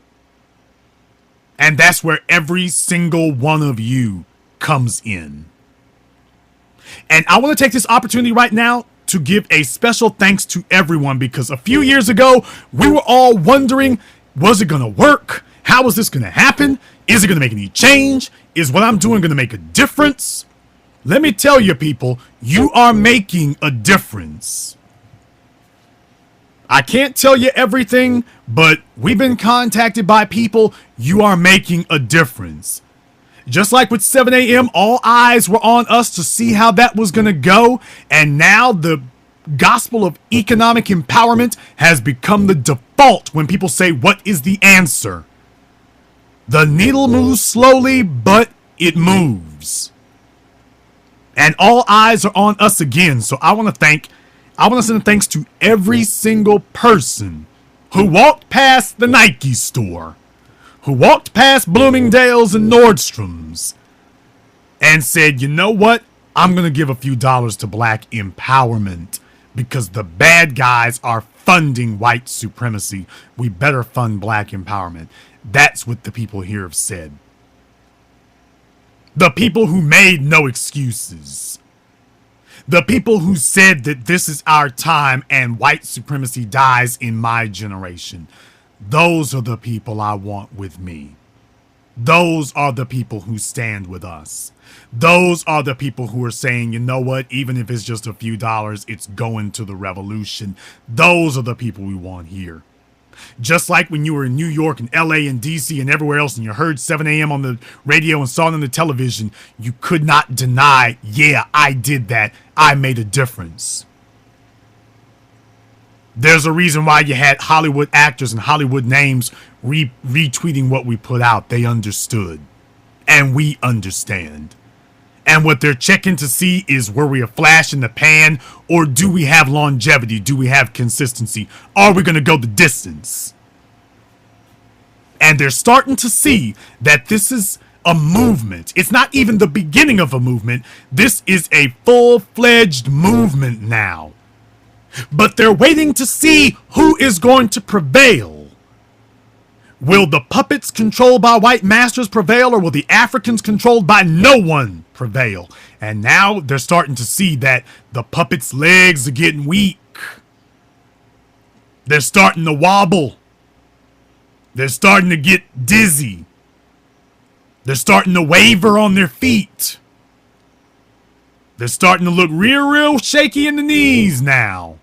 Speaker 11: And that's where every single one of you comes in. And I want to take this opportunity right now to give a special thanks to everyone, because a few years ago, we were all wondering, was it going to work? How is this going to happen? Is it going to make any change? Is what I'm doing going to make a difference? Let me tell you, people, you are making a difference. I can't tell you everything, but we've been contacted by people. You are making a difference. Just like with 7 a.m., all eyes were on us to see how that was going to go. And now the gospel of economic empowerment has become the default when people say, what is the answer? The needle moves slowly, but it moves. And all eyes are on us again. So I want to send thanks to every single person who walked past the Nike store, who walked past Bloomingdale's and Nordstrom's, and said, you know what? I'm going to give a few dollars to black empowerment because the bad guys are funding white supremacy. We better fund black empowerment. That's what the people here have said. The people who made no excuses. The people who said that this is our time and white supremacy dies in my generation. Those are the people I want with me. Those are the people who stand with us. Those are the people who are saying, you know what, even if it's just a few dollars, it's going to the revolution. Those are the people we want here. Just like when you were in New York and LA and DC and everywhere else and you heard 7 a.m. on the radio and saw it on the television, you could not deny, yeah, I did that. I made a difference. There's a reason why you had Hollywood actors and Hollywood names retweeting what we put out. They understood. And we understand. And what they're checking to see is, were we a flash in the pan, or do we have longevity? Do we have consistency? Are we going to go the distance? And they're starting to see that this is a movement. It's not even the beginning of a movement. This is a full-fledged movement now. But they're waiting to see who is going to prevail. Will the puppets controlled by white masters prevail, or will the Africans controlled by no one prevail? And now they're starting to see that the puppets' legs are getting weak. They're starting to wobble. They're starting to get dizzy. They're starting to waver on their feet. They're starting to look real shaky in the knees now.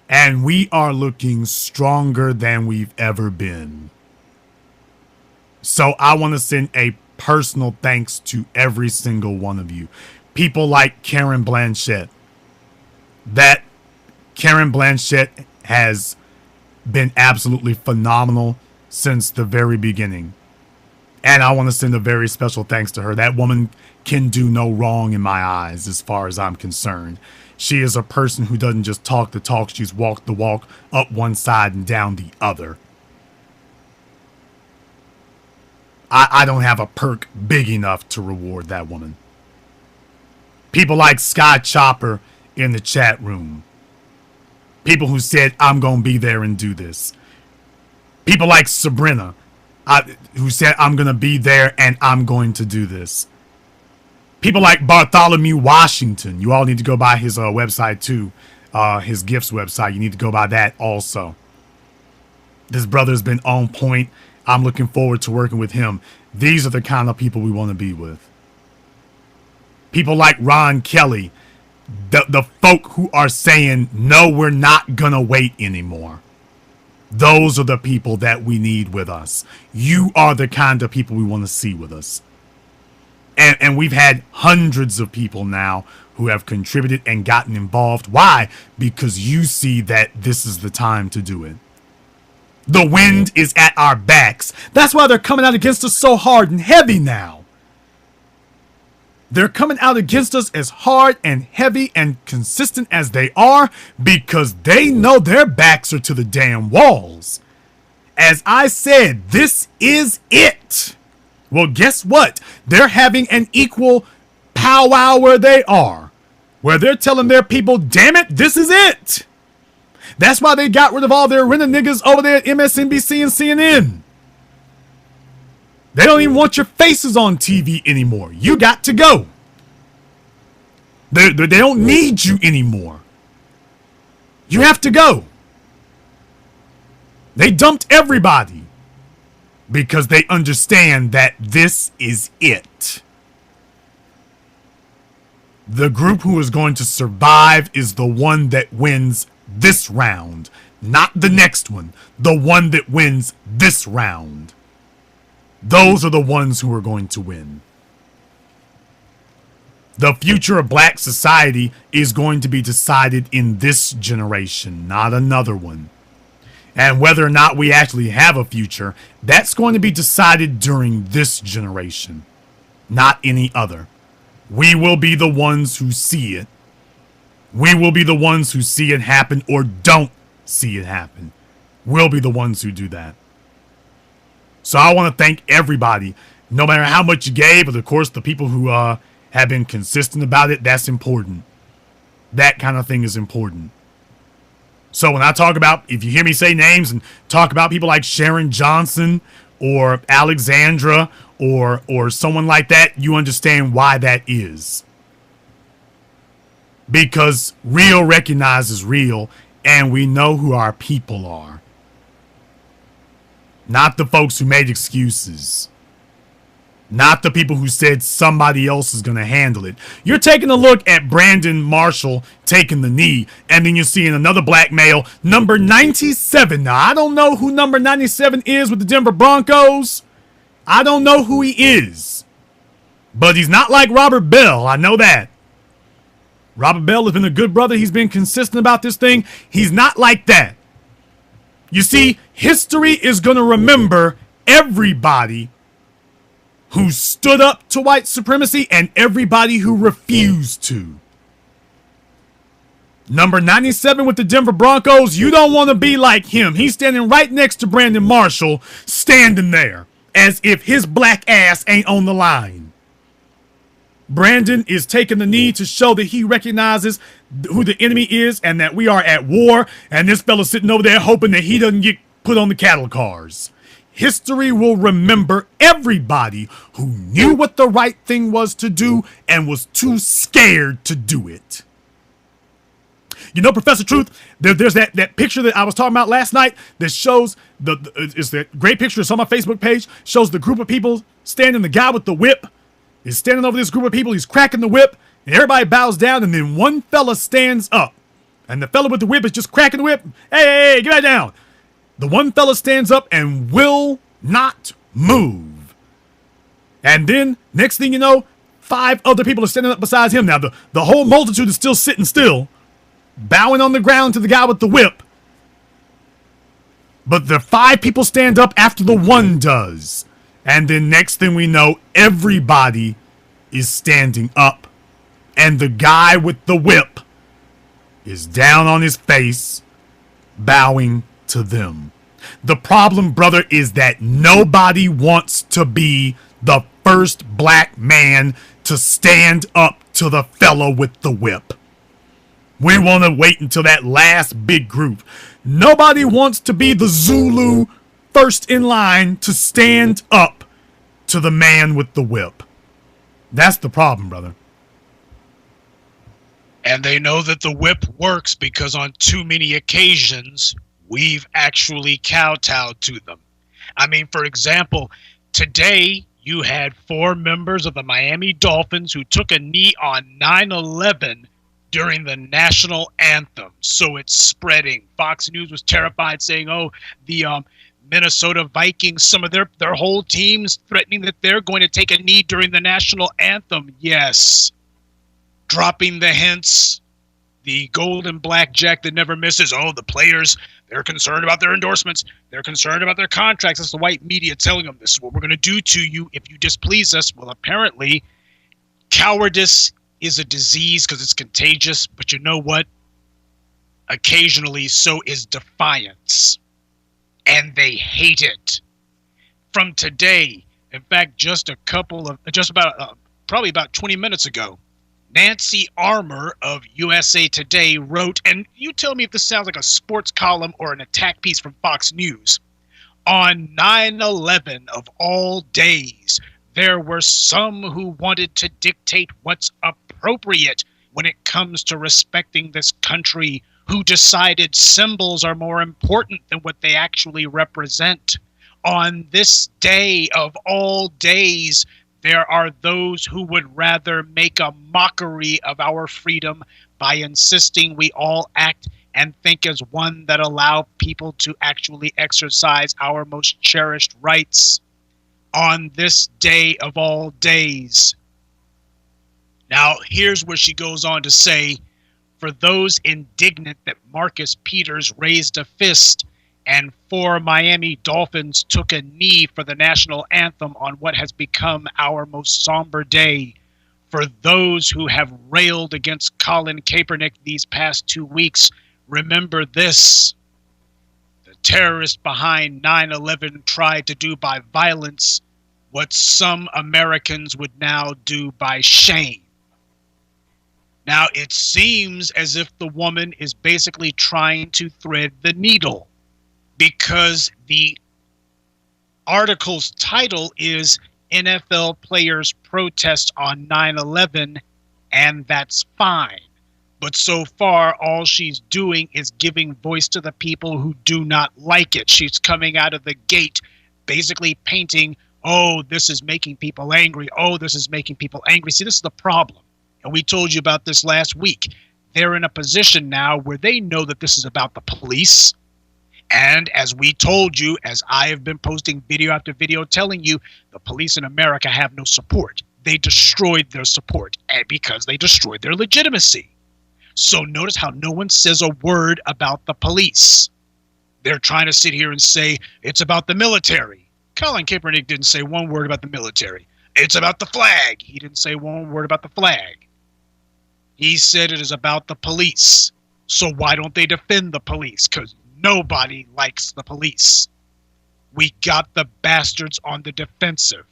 Speaker 11: And we are looking stronger than we've ever been. So I want to send a personal thanks to every single one of you. People like Karen Blanchett. That Karen Blanchett has been absolutely phenomenal since the very beginning. And I want to send a very special thanks to her. That woman can do no wrong in my eyes as far as I'm concerned. She is a person who doesn't just talk the talk, she's walked the walk up one side and down the other. I don't have a perk big enough to reward that woman. People like Sky Chopper in the chat room. People who said, I'm going to be there and do this. People like Sabrina, who said, I'm going to be there and I'm going to do this. People like Bartholomew Washington. You all need to go by his website too. His gifts website. You need to go by that also. This brother's been on point. I'm looking forward to working with him. These are the kind of people we want to be with. People like Ron Kelly. The folk who are saying, no, we're not going to wait anymore. Those are the people that we need with us. You are the kind of people we want to see with us. And we've had hundreds of people now who have contributed and gotten involved. Why? Because you see that this is the time to do it. The wind is at our backs. That's why they're coming out against us so hard and heavy now. They're coming out against us as hard and heavy and consistent as they are because they know their backs are to the damn walls. As I said, this is it. Well, guess what? They're having an equal powwow where they are. Where they're telling their people, damn it, this is it. That's why they got rid of all their renter niggas over there at MSNBC and CNN. They don't even want your faces on TV anymore. You got to go. They don't need you anymore. You have to go. They dumped everybody because they understand that this is it. The group who is going to survive is the one that wins this round, not the next one. The one that wins this round. Those are the ones who are going to win. The future of black society is going to be decided in this generation, not another one. And whether or not we actually have a future, that's going to be decided during this generation. not any other. We will be the ones who see it. We will be the ones who see it happen or don't see it happen. We'll be the ones who do that. So I want to thank everybody, no matter how much you gave, but of course the people who have been consistent about it, that's important. That kind of thing is important. So when I talk about, if you hear me say names and talk about people like Sharon Johnson or Alexandra or someone like that, you understand why that is. Because real recognizes real, and we know who our people are. Not the folks who made excuses. Not the people who said somebody else is going to handle it. You're taking a look at Brandon Marshall taking the knee, and then you're seeing another black male, number 97. Now, I don't know who number 97 is with the Denver Broncos. I don't know who he is. But he's not like Robert Bell. I know that. Robert Bell has been a good brother. He's been consistent about this thing. He's not like that. You see, history is going to remember everybody who stood up to white supremacy and everybody who refused to. Number 97 with the Denver Broncos, you don't want to be like him. He's standing right next to Brandon Marshall, standing there as if his black ass ain't on the line. Brandon is taking the knee to show that he recognizes who the enemy is and that we are at war, and this fella's sitting over there hoping that he doesn't get put on the cattle cars. History will remember everybody who knew what the right thing was to do and was too scared to do it. You know, Professor Truth, there's that picture that I was talking about last night that shows, it's that great picture, it's on my Facebook page, shows the group of people standing, the guy with the whip is standing over this group of people, he's cracking the whip, and everybody bows down, and then one fella stands up. And the fella with the whip is just cracking the whip. Hey, get back down. The one fella stands up and will not move. And then, next thing you know, 5 other people are standing up besides him. Now, the whole multitude is still sitting still, bowing on the ground to the guy with the whip. But the 5 people stand up after the one does. And then next thing we know, everybody is standing up. And the guy with the whip is down on his face, bowing to them. The problem, brother, is that nobody wants to be the first black man to stand up to the fellow with the whip. We want to wait until that last big group. Nobody wants to be the Zulu first in line to stand up to the man with the whip. That's the problem, brother.
Speaker 3: And they know that the whip works because on too many occasions, we've actually kowtowed to them. I mean, for example, today you had 4 members of the Miami Dolphins who took a knee on 9/11 during the national anthem. So it's spreading. Fox News was terrified, saying, oh, the Minnesota Vikings, some of their whole teams threatening that they're going to take a knee during the national anthem. Yes. Dropping the hints, the golden blackjack that never misses. Oh, the players, they're concerned about their endorsements. They're concerned about their contracts. It's the white media telling them this is what we're going to do to you if you displease us. Well, apparently, cowardice is a disease because it's contagious. But you know what? Occasionally, so is defiance. And they hate it. From today, in fact, probably about 20 minutes ago, Nancy Armour of USA Today wrote, and you tell me if this sounds like a sports column or an attack piece from Fox News. On 9/11 of all days, there were some who wanted to dictate what's appropriate when it comes to respecting this country, who decided symbols are more important than what they actually represent. On this day of all days, there are those who would rather make a mockery of our freedom by insisting we all act and think as one that allow people to actually exercise our most cherished rights on this day of all days. Now, here's where she goes on to say, for those indignant that Marcus Peters raised a fist and 4 Miami Dolphins took a knee for the national anthem on what has become our most somber day. For those who have railed against Colin Kaepernick these past 2 weeks, remember this. The terrorist behind 9/11 tried to do by violence what some Americans would now do by shame. Now, it seems as if the woman is basically trying to thread the needle, because the article's title is NFL Players Protest on 9/11, and that's fine. But so far, all she's doing is giving voice to the people who do not like it. She's coming out of the gate basically painting, oh, this is making people angry. Oh, this is making people angry. See, this is the problem. And we told you about this last week. They're in a position now where they know that this is about the police. And as we told you, as I have been posting video after video telling you, the police in America have no support. They destroyed their support, and because they destroyed their legitimacy. So notice how no one says a word about the police. They're trying to sit here and say it's about the military. Colin Kaepernick didn't say one word about the military. It's about the flag. He didn't say one word about the flag. He said it is about the police. So why don't they defend the police? Because nobody likes the police. We got the bastards on the defensive.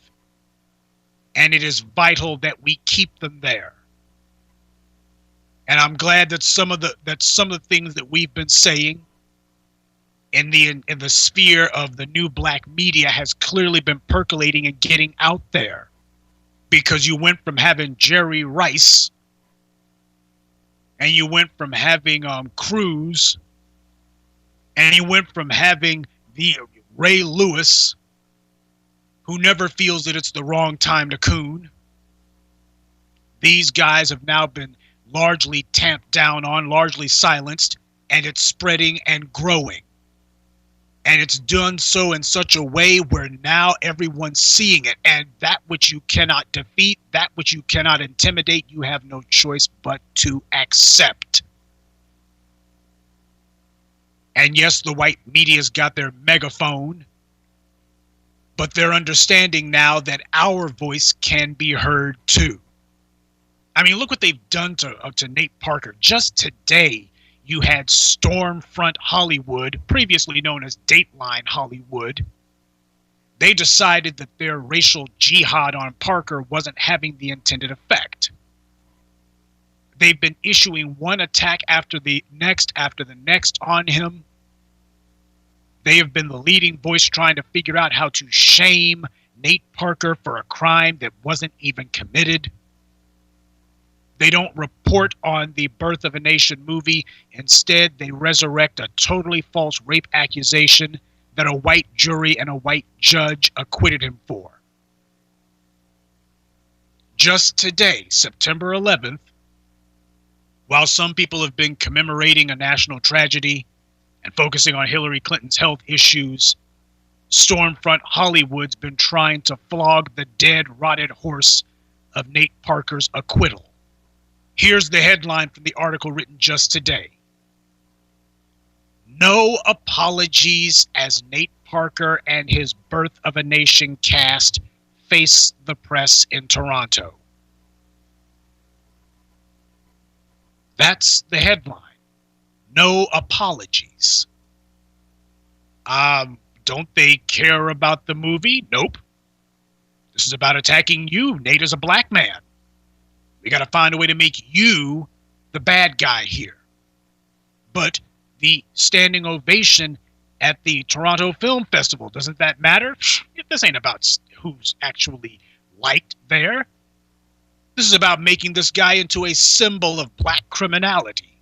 Speaker 3: And it is vital that we keep them there. And I'm glad that some of the things that we've been saying in the sphere of the new black media has clearly been percolating and getting out there. Because you went from having Jerry Rice, and you went from having Cruz, and you went from having the Ray Lewis, who never feels that it's the wrong time to coon. These guys have now been largely tamped down on, largely silenced, and it's spreading and growing. And it's done so in such a way where now everyone's seeing it. And that which you cannot defeat, that which you cannot intimidate, you have no choice but to accept. And yes, the white media's got their megaphone, but they're understanding now that our voice can be heard too. I mean, look what they've done to Nate Parker. Just today, you had Stormfront Hollywood, previously known as Dateline Hollywood. They decided that their racial jihad on Parker wasn't having the intended effect. They've been issuing one attack after the next on him. They have been the leading voice trying to figure out how to shame Nate Parker for a crime that wasn't even committed. They don't report on the Birth of a Nation movie. Instead, they resurrect a totally false rape accusation that a white jury and a white judge acquitted him for. Just today, September 11th, while some people have been commemorating a national tragedy and focusing on Hillary Clinton's health issues, Stormfront Hollywood's been trying to flog the dead, rotted horse of Nate Parker's acquittal. Here's the headline from the article written just today. No apologies as Nate Parker and his Birth of a Nation cast face the press in Toronto. That's the headline. No apologies. Don't they care about the movie? Nope. This is about attacking you. Nate is a black man. We got to find a way to make you the bad guy here. But the standing ovation at the Toronto Film Festival, doesn't that matter? This ain't about who's actually liked there. This is about making this guy into a symbol of black criminality.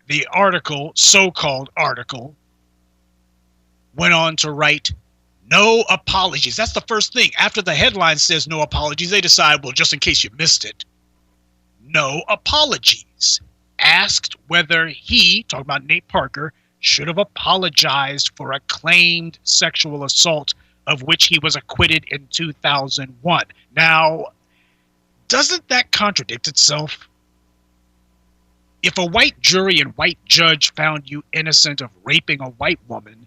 Speaker 3: The article, so-called article, went on to write, no apologies. That's the first thing. After the headline says no apologies, they decide, well, just in case you missed it, no apologies. Asked whether he, talking about Nate Parker, should have apologized for a claimed sexual assault of which he was acquitted in 2001. Now, doesn't that contradict itself? If a white jury and white judge found you innocent of raping a white woman,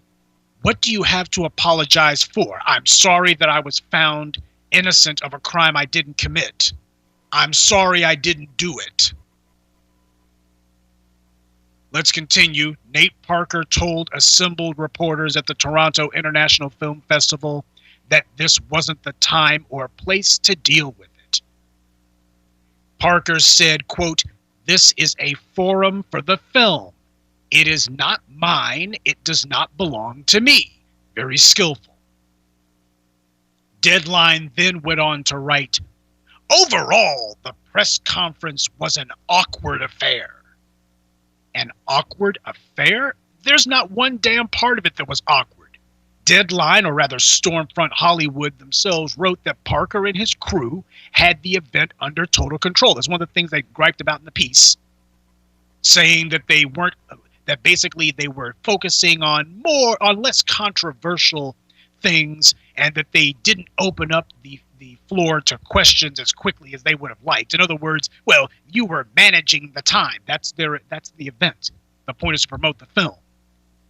Speaker 3: what do you have to apologize for? I'm sorry that I was found innocent of a crime I didn't commit. I'm sorry I didn't do it. Let's continue. Nate Parker told assembled reporters at the Toronto International Film Festival that this wasn't the time or place to deal with it. Parker said, quote, "This is a forum for the film. It is not mine. It does not belong to me." Very skillful. Deadline then went on to write, "Overall, the press conference was an awkward affair." An awkward affair? There's not one damn part of it that was awkward. Deadline, or rather Stormfront Hollywood themselves, wrote that Parker and his crew had the event under total control. That's one of the things they griped about in the piece, saying that they weren't, that basically they were focusing on less controversial things, and that they didn't open up the floor to questions as quickly as they would have liked. In other words, well, you were managing the time. That's the event. The point is to promote the film,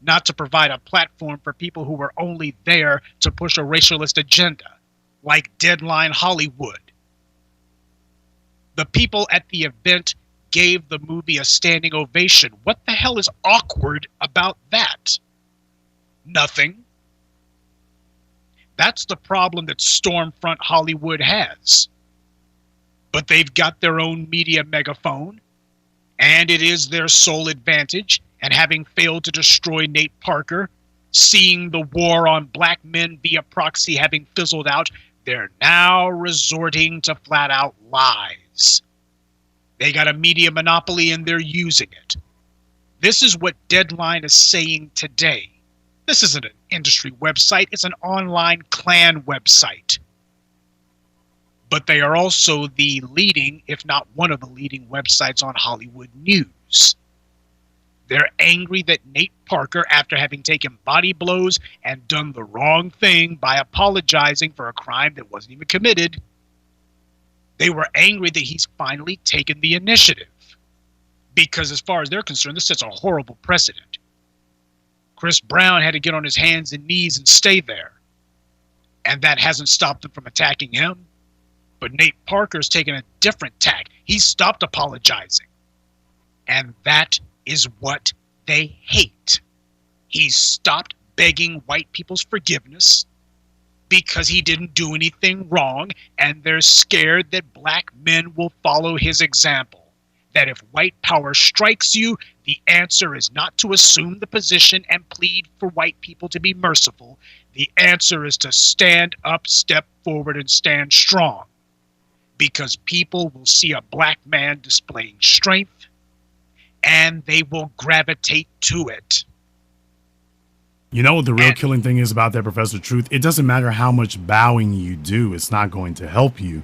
Speaker 3: not to provide a platform for people who were only there to push a racialist agenda, like Deadline Hollywood. The people at the event gave the movie a standing ovation. What the hell is awkward about that? Nothing. That's the problem that Stormfront Hollywood has. But they've got their own media megaphone, and it is their sole advantage. And having failed to destroy Nate Parker, seeing the war on black men via proxy having fizzled out, they're now resorting to flat-out lies. They got a media monopoly and they're using it. This is what Deadline is saying today. This isn't an industry website, it's an online Klan website. But they are also the leading, if not one of the leading websites on Hollywood news. They're angry that Nate Parker, after having taken body blows and done the wrong thing by apologizing for a crime that wasn't even committed, they were angry that he's finally taken the initiative. Because as far as they're concerned, this sets a horrible precedent. Chris Brown had to get on his hands and knees and stay there. And that hasn't stopped them from attacking him. But Nate Parker's taken a different tack. He stopped apologizing. And that is what they hate. He stopped begging white people's forgiveness because he didn't do anything wrong, and they're scared that black men will follow his example. That if white power strikes you, the answer is not to assume the position and plead for white people to be merciful. The answer is to stand up, step forward, and stand strong. Because people will see a black man displaying strength, and they will gravitate to it.
Speaker 11: You know what the real killing thing is about that, Professor Truth? It doesn't matter how much bowing you do, it's not going to help you.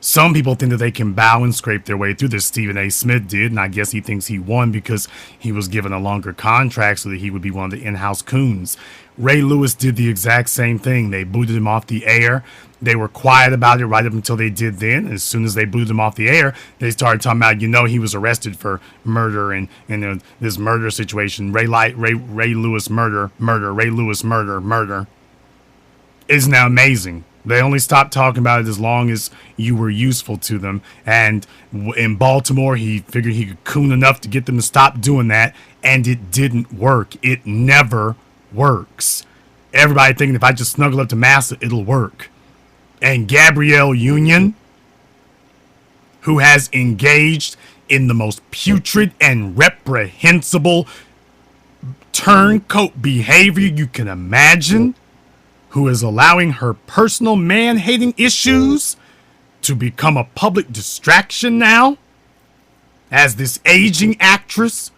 Speaker 11: Some people think that they can bow and scrape their way through this. Stephen A. Smith did, and I guess he thinks he won because he was given a longer contract so that he would be one of the in-house coons. Ray Lewis did the exact same thing. They booted him off the air. They were quiet about it right up until they did then. As soon as they booted him off the air, they started talking about, he was arrested for murder and this murder situation. Ray Lewis murder. Ray Lewis murder. Isn't that amazing? They only stopped talking about it as long as you were useful to them. And in Baltimore, he figured he could coon enough to get them to stop doing that. And it didn't work. It never works. Everybody thinking if I just snuggle up to Massa, it'll work. And Gabrielle Union, who has engaged in the most putrid and reprehensible turncoat behavior you can imagine, who is allowing her personal man-hating issues to become a public distraction now, as this aging actress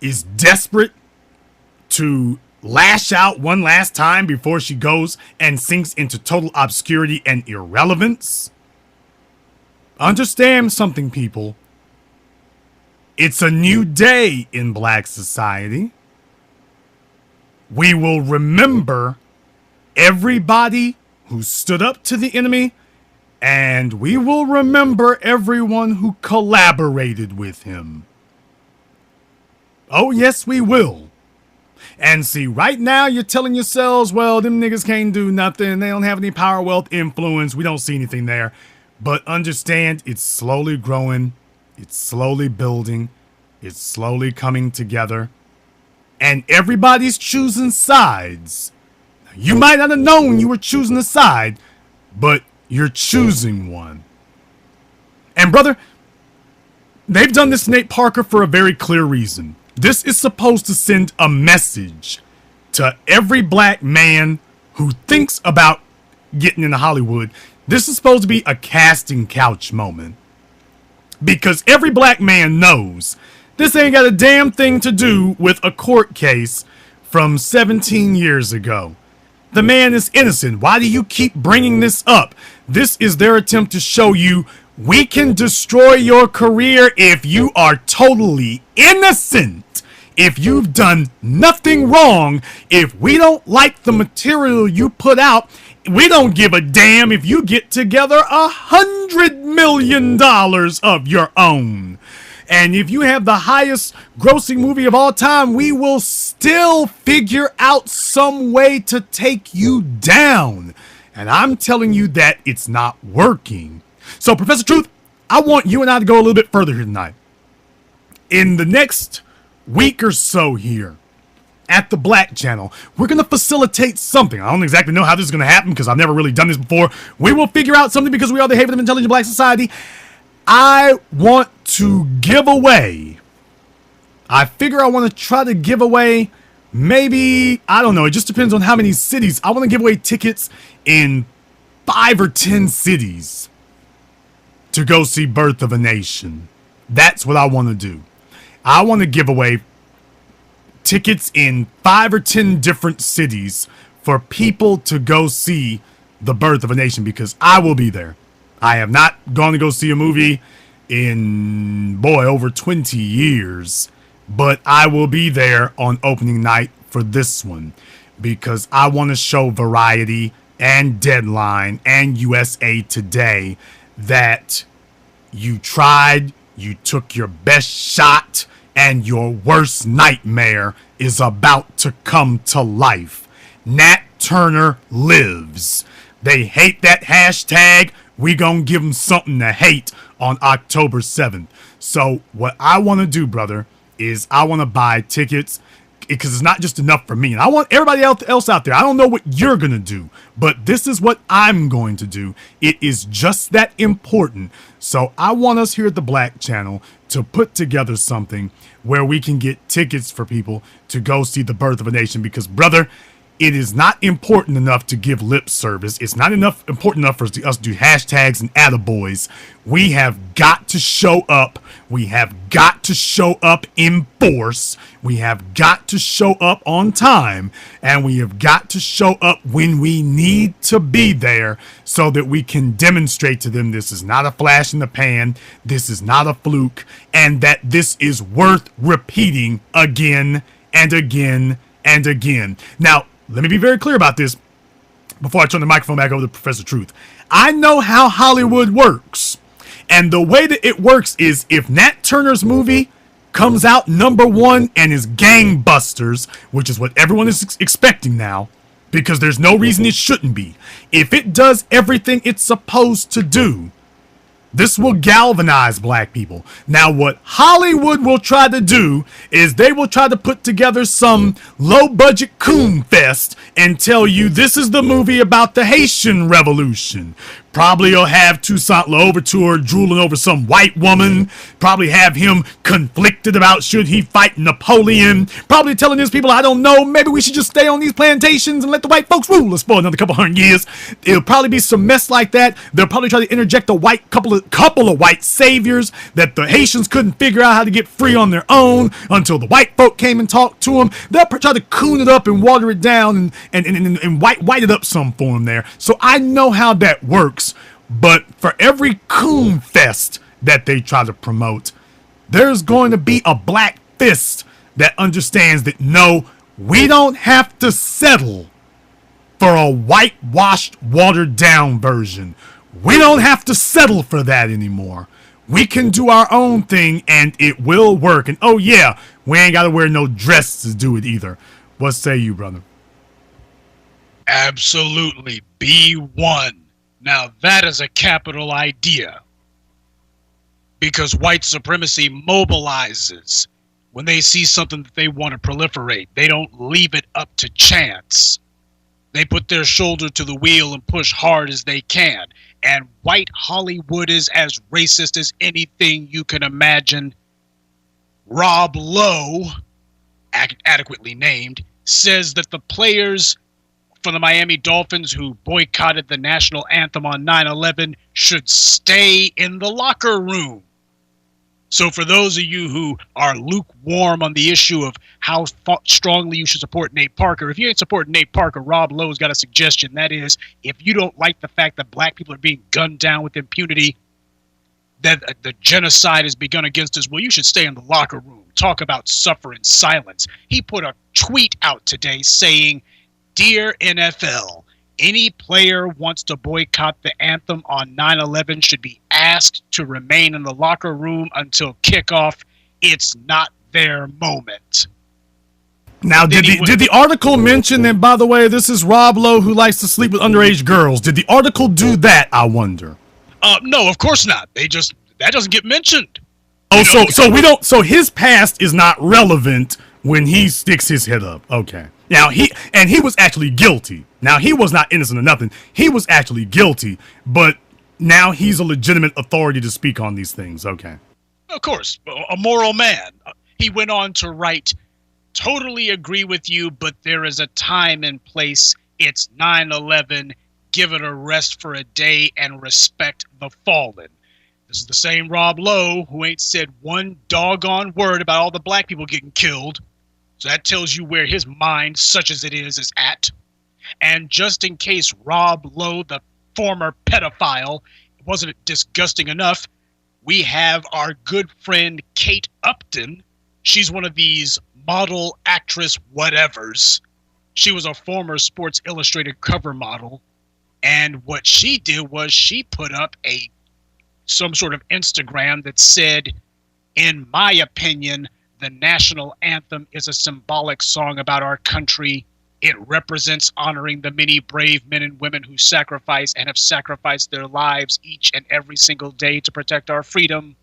Speaker 11: is desperate to lash out one last time before she goes and sinks into total obscurity and irrelevance. Understand something, people. It's a new day in black society. We will remember everybody who stood up to the enemy, and we will remember everyone who collaborated with him. Oh, yes, we will. And see, right now you're telling yourselves, well, them niggas can't do nothing. They don't have any power, wealth, influence. We don't see anything there. But understand, it's slowly growing. It's slowly building. It's slowly coming together. And everybody's choosing sides. You might not have known you were choosing a side, but you're choosing one. And brother, they've done this to Nate Parker for a very clear reason. This is supposed to send a message to every black man who thinks about getting into Hollywood. This is supposed to be a casting couch moment. Because every black man knows this ain't got a damn thing to do with a court case from 17 years ago. The man is innocent. Why do you keep bringing this up? This is their attempt to show you we can destroy your career if you are totally innocent. If you've done nothing wrong, if we don't like the material you put out, we don't give a damn if you get together $100 million of your own. And if you have the highest grossing movie of all time, we will still figure out some way to take you down. And I'm telling you that it's not working. So, Professor Truth, I want you and I to go a little bit further here tonight. In the next week or so here at the Black Channel, we're going to facilitate something. I don't exactly know how this is going to happen because I've never really done this before. We will figure out something because we are the haven of intelligent black society. I want to give away. I figure I want to try to give away maybe, I don't know, it just depends on how many cities. I want to give away tickets in 5 or 10 cities to go see Birth of a Nation. That's what I want to do. I want to give away tickets in 5 or 10 different cities for people to go see The Birth of a Nation because I will be there. I have not gone to go see a movie in, over 20 years, but I will be there on opening night for this one because I want to show Variety and Deadline and USA Today that you tried, you took your best shot, and your worst nightmare is about to come to life. Nat Turner lives. They hate that hashtag. We gonna give them something to hate on October 7th. So what I want to do, brother, is I want to buy tickets because it's not just enough for me. And I want everybody else out there. I don't know what you're going to do, but this is what I'm going to do. It is just that important. So I want us here at the Black Channel to put together something where we can get tickets for people to go see The Birth of a Nation because, brother, it is not important enough to give lip service. It's not important enough for us to do hashtags and attaboys. We have got to show up. We have got to show up in force. We have got to show up on time. And we have got to show up when we need to be there so that we can demonstrate to them this is not a flash in the pan. This is not a fluke. And that this is worth repeating again and again and again. Now, let me be very clear about this before I turn the microphone back over to Professor Truth. I know how Hollywood works. And the way that it works is if Nat Turner's movie comes out #1 and is gangbusters, which is what everyone is expecting now, because there's no reason it shouldn't be. If it does everything it's supposed to do, this will galvanize black people. Now, what Hollywood will try to do is they will try to put together some low-budget coon fest and tell you this is the movie about the Haitian Revolution. Probably you'll have Toussaint Louverture drooling over some white woman. Probably have him conflicted about should he fight Napoleon. Probably telling his people, I don't know, maybe we should just stay on these plantations and let the white folks rule us for another couple hundred years. It'll probably be some mess like that. They'll probably try to interject a couple of white saviors that the Haitians couldn't figure out how to get free on their own until the white folk came and talked to them. They'll try to coon it up and water it down and white it up some for them there. So I know how that works. But for every coon fest that they try to promote, there's going to be a black fist that understands that no, we don't have to settle for a whitewashed, watered down version. We don't have to settle for that anymore. we can do our own thing and it will work. And oh yeah, we ain't got to wear no dress to do it either. What say you, brother?
Speaker 3: Absolutely. Be one. Now that is a capital idea. Because white supremacy mobilizes when they see something that they want to proliferate. They don't leave it up to chance. They put their shoulder to the wheel and push hard as they can. And white Hollywood is as racist as anything you can imagine. Rob Lowe, adequately named, says that the players for the Miami Dolphins who boycotted the national anthem on 9/11 should stay in the locker room. So for those of you who are lukewarm on the issue of how strongly you should support Nate Parker, if you ain't supporting Nate Parker, Rob Lowe's got a suggestion. That is, if you don't like the fact that black people are being gunned down with impunity, that the genocide has begun against us, well, you should stay in the locker room. Talk about suffer in silence. He put a tweet out today saying, "Dear NFL, any player wants to boycott the anthem on 9/11 should be asked to remain in the locker room until kickoff. It's not their moment."
Speaker 11: Now, did the article mention, and by the way, this is Rob Lowe who likes to sleep with underage girls. Did the article do that, I wonder?
Speaker 3: No, of course not. That doesn't get mentioned.
Speaker 11: Oh, so his past is not relevant when he sticks his head up. Okay. Now he was actually guilty. Now he was not innocent of nothing. He was actually guilty, but now he's a legitimate authority to speak on these things. Okay.
Speaker 3: Of course, a moral man. He went on to write, "Totally agree with you, but there is a time and place. It's 9/11. Give it a rest for a day and respect the fallen." This is the same Rob Lowe who ain't said one doggone word about all the black people getting killed. So that tells you where his mind, such as it is at. And just in case Rob Lowe, the former pedophile, wasn't disgusting enough, we have our good friend Kate Upton. She's one of these model, actress, whatevers. She was a former Sports Illustrated cover model. And what she did was she put up some sort of Instagram that said, "In my opinion, the national anthem is a symbolic song about our country. It represents honoring the many brave men and women who sacrifice and have sacrificed their lives each and every single day to protect our freedom.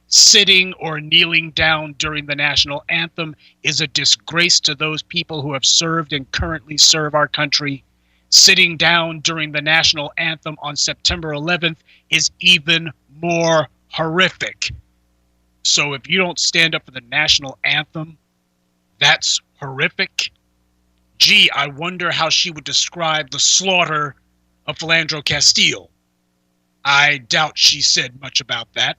Speaker 3: Sitting or kneeling down during the national anthem is a disgrace to those people who have served and currently serve our country. Sitting down during the national anthem on September 11th is even more horrific." So if you don't stand up for the national anthem, that's horrific. Gee, I wonder how she would describe the slaughter of Philandro Castile. I doubt she said much about that.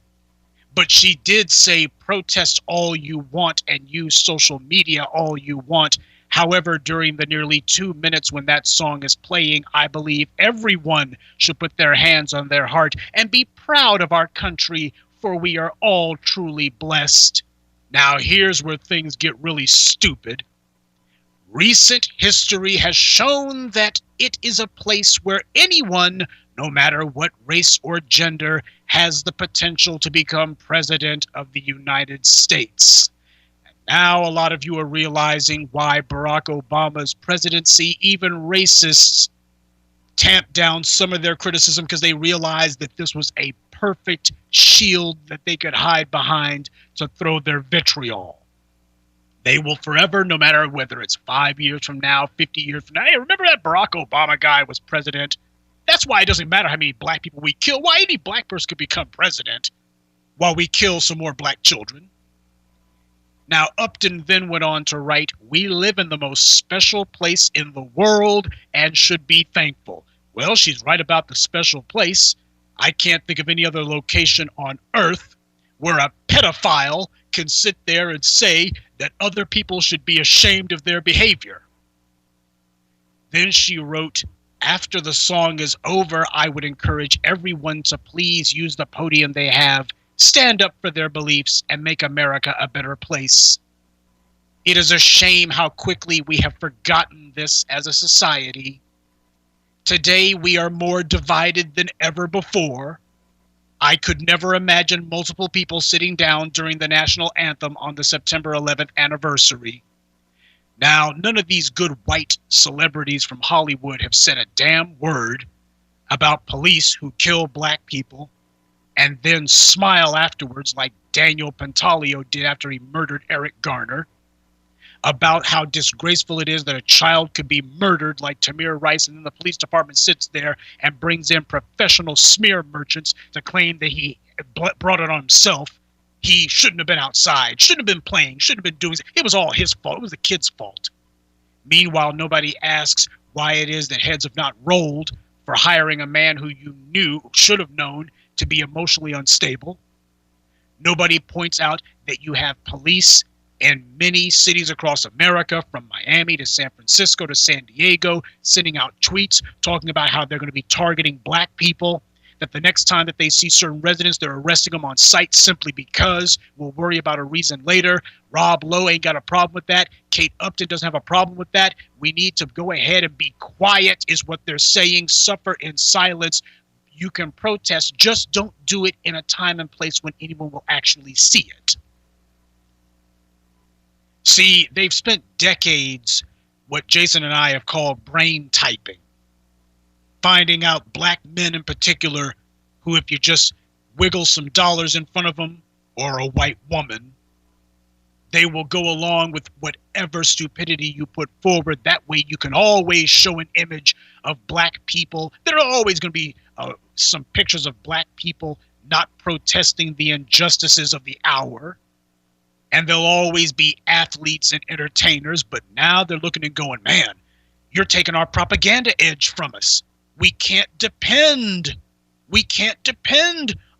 Speaker 3: But she did say, protest all you want and use social media all you want. However, during the nearly 2 minutes when that song is playing, I believe everyone should put their hands on their heart and be proud of our country, for we are all truly blessed. Now here's where things get really stupid. Recent history has shown that it is a place where anyone, no matter what race or gender, has the potential to become president of the United States. And now a lot of you are realizing why Barack Obama's presidency, even racists, tamped down some of their criticism because they realized that this was a perfect shield that they could hide behind to throw their vitriol. They will forever, no matter whether it's 5 years from now, 50 years from now, hey, remember that Barack Obama guy was president? That's why it doesn't matter how many black people we kill. Why any black person could become president while we kill some more black children. Now, Upton then went on to write, "We live in the most special place in the world and should be thankful." Well, she's right about the special place. I can't think of any other location on earth where a pedophile can sit there and say that other people should be ashamed of their behavior. Then she wrote, "After the song is over, I would encourage everyone to please use the podium they have, stand up for their beliefs, and make America a better place. It is a shame how quickly we have forgotten this as a society. Today we are more divided than ever before. I could never imagine multiple people sitting down during the national anthem on the September 11th anniversary. Now, none of these good white celebrities from Hollywood have said a damn word about police who kill black people and then smile afterwards like Daniel Pantaleo did after he murdered Eric Garner, about how disgraceful it is that a child could be murdered like Tamir Rice, and then the police department sits there and brings in professional smear merchants to claim that he brought it on himself. He shouldn't have been outside, shouldn't have been playing, shouldn't have been doing it. It was all his fault. It was the kid's fault. Meanwhile, nobody asks why it is that heads have not rolled for hiring a man who you knew, should have known, to be emotionally unstable. Nobody points out that you have police in many cities across America, from Miami to San Francisco to San Diego, sending out tweets talking about how they're going to be targeting black people, that the next time that they see certain residents, they're arresting them on site simply because. We'll worry about a reason later. Rob Lowe ain't got a problem with that. Kate Upton doesn't have a problem with that. We need to go ahead and be quiet is what they're saying. Suffer in silence. You can protest, just don't do it in a time and place when anyone will actually see it. See, they've spent decades what Jason and I have called brain typing, finding out black men in particular who, if you just wiggle some dollars in front of them, or a white woman, they will go along with whatever stupidity you put forward. That way you can always show an image of black people. There are always going to be some pictures of black people not protesting the injustices of the hour. And there'll always be athletes and entertainers. But now they're looking and going, man, you're taking our propaganda edge from us. We can't depend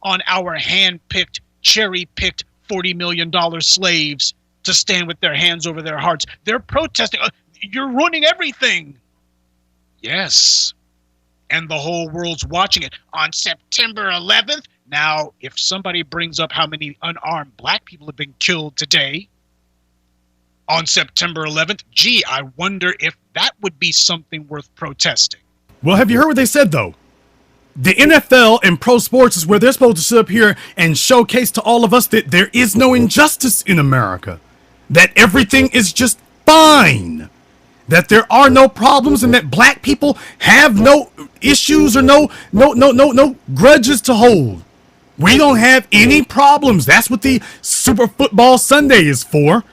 Speaker 3: on our hand-picked, cherry-picked $40 million slaves to stand with their hands over their hearts. They're protesting. You're ruining everything. Yes. And the whole world's watching it. On September 11th, now, if somebody brings up how many unarmed black people have been killed today on September 11th, gee, I wonder if that would be something worth protesting.
Speaker 11: Well, have you heard what they said, though? The NFL and pro sports is where they're supposed to sit up here and showcase to all of us that there is no injustice in America, that everything is just fine, that there are no problems, and that black people have no issues or no grudges to hold. We don't have any problems. That's what the Super Football Sunday is for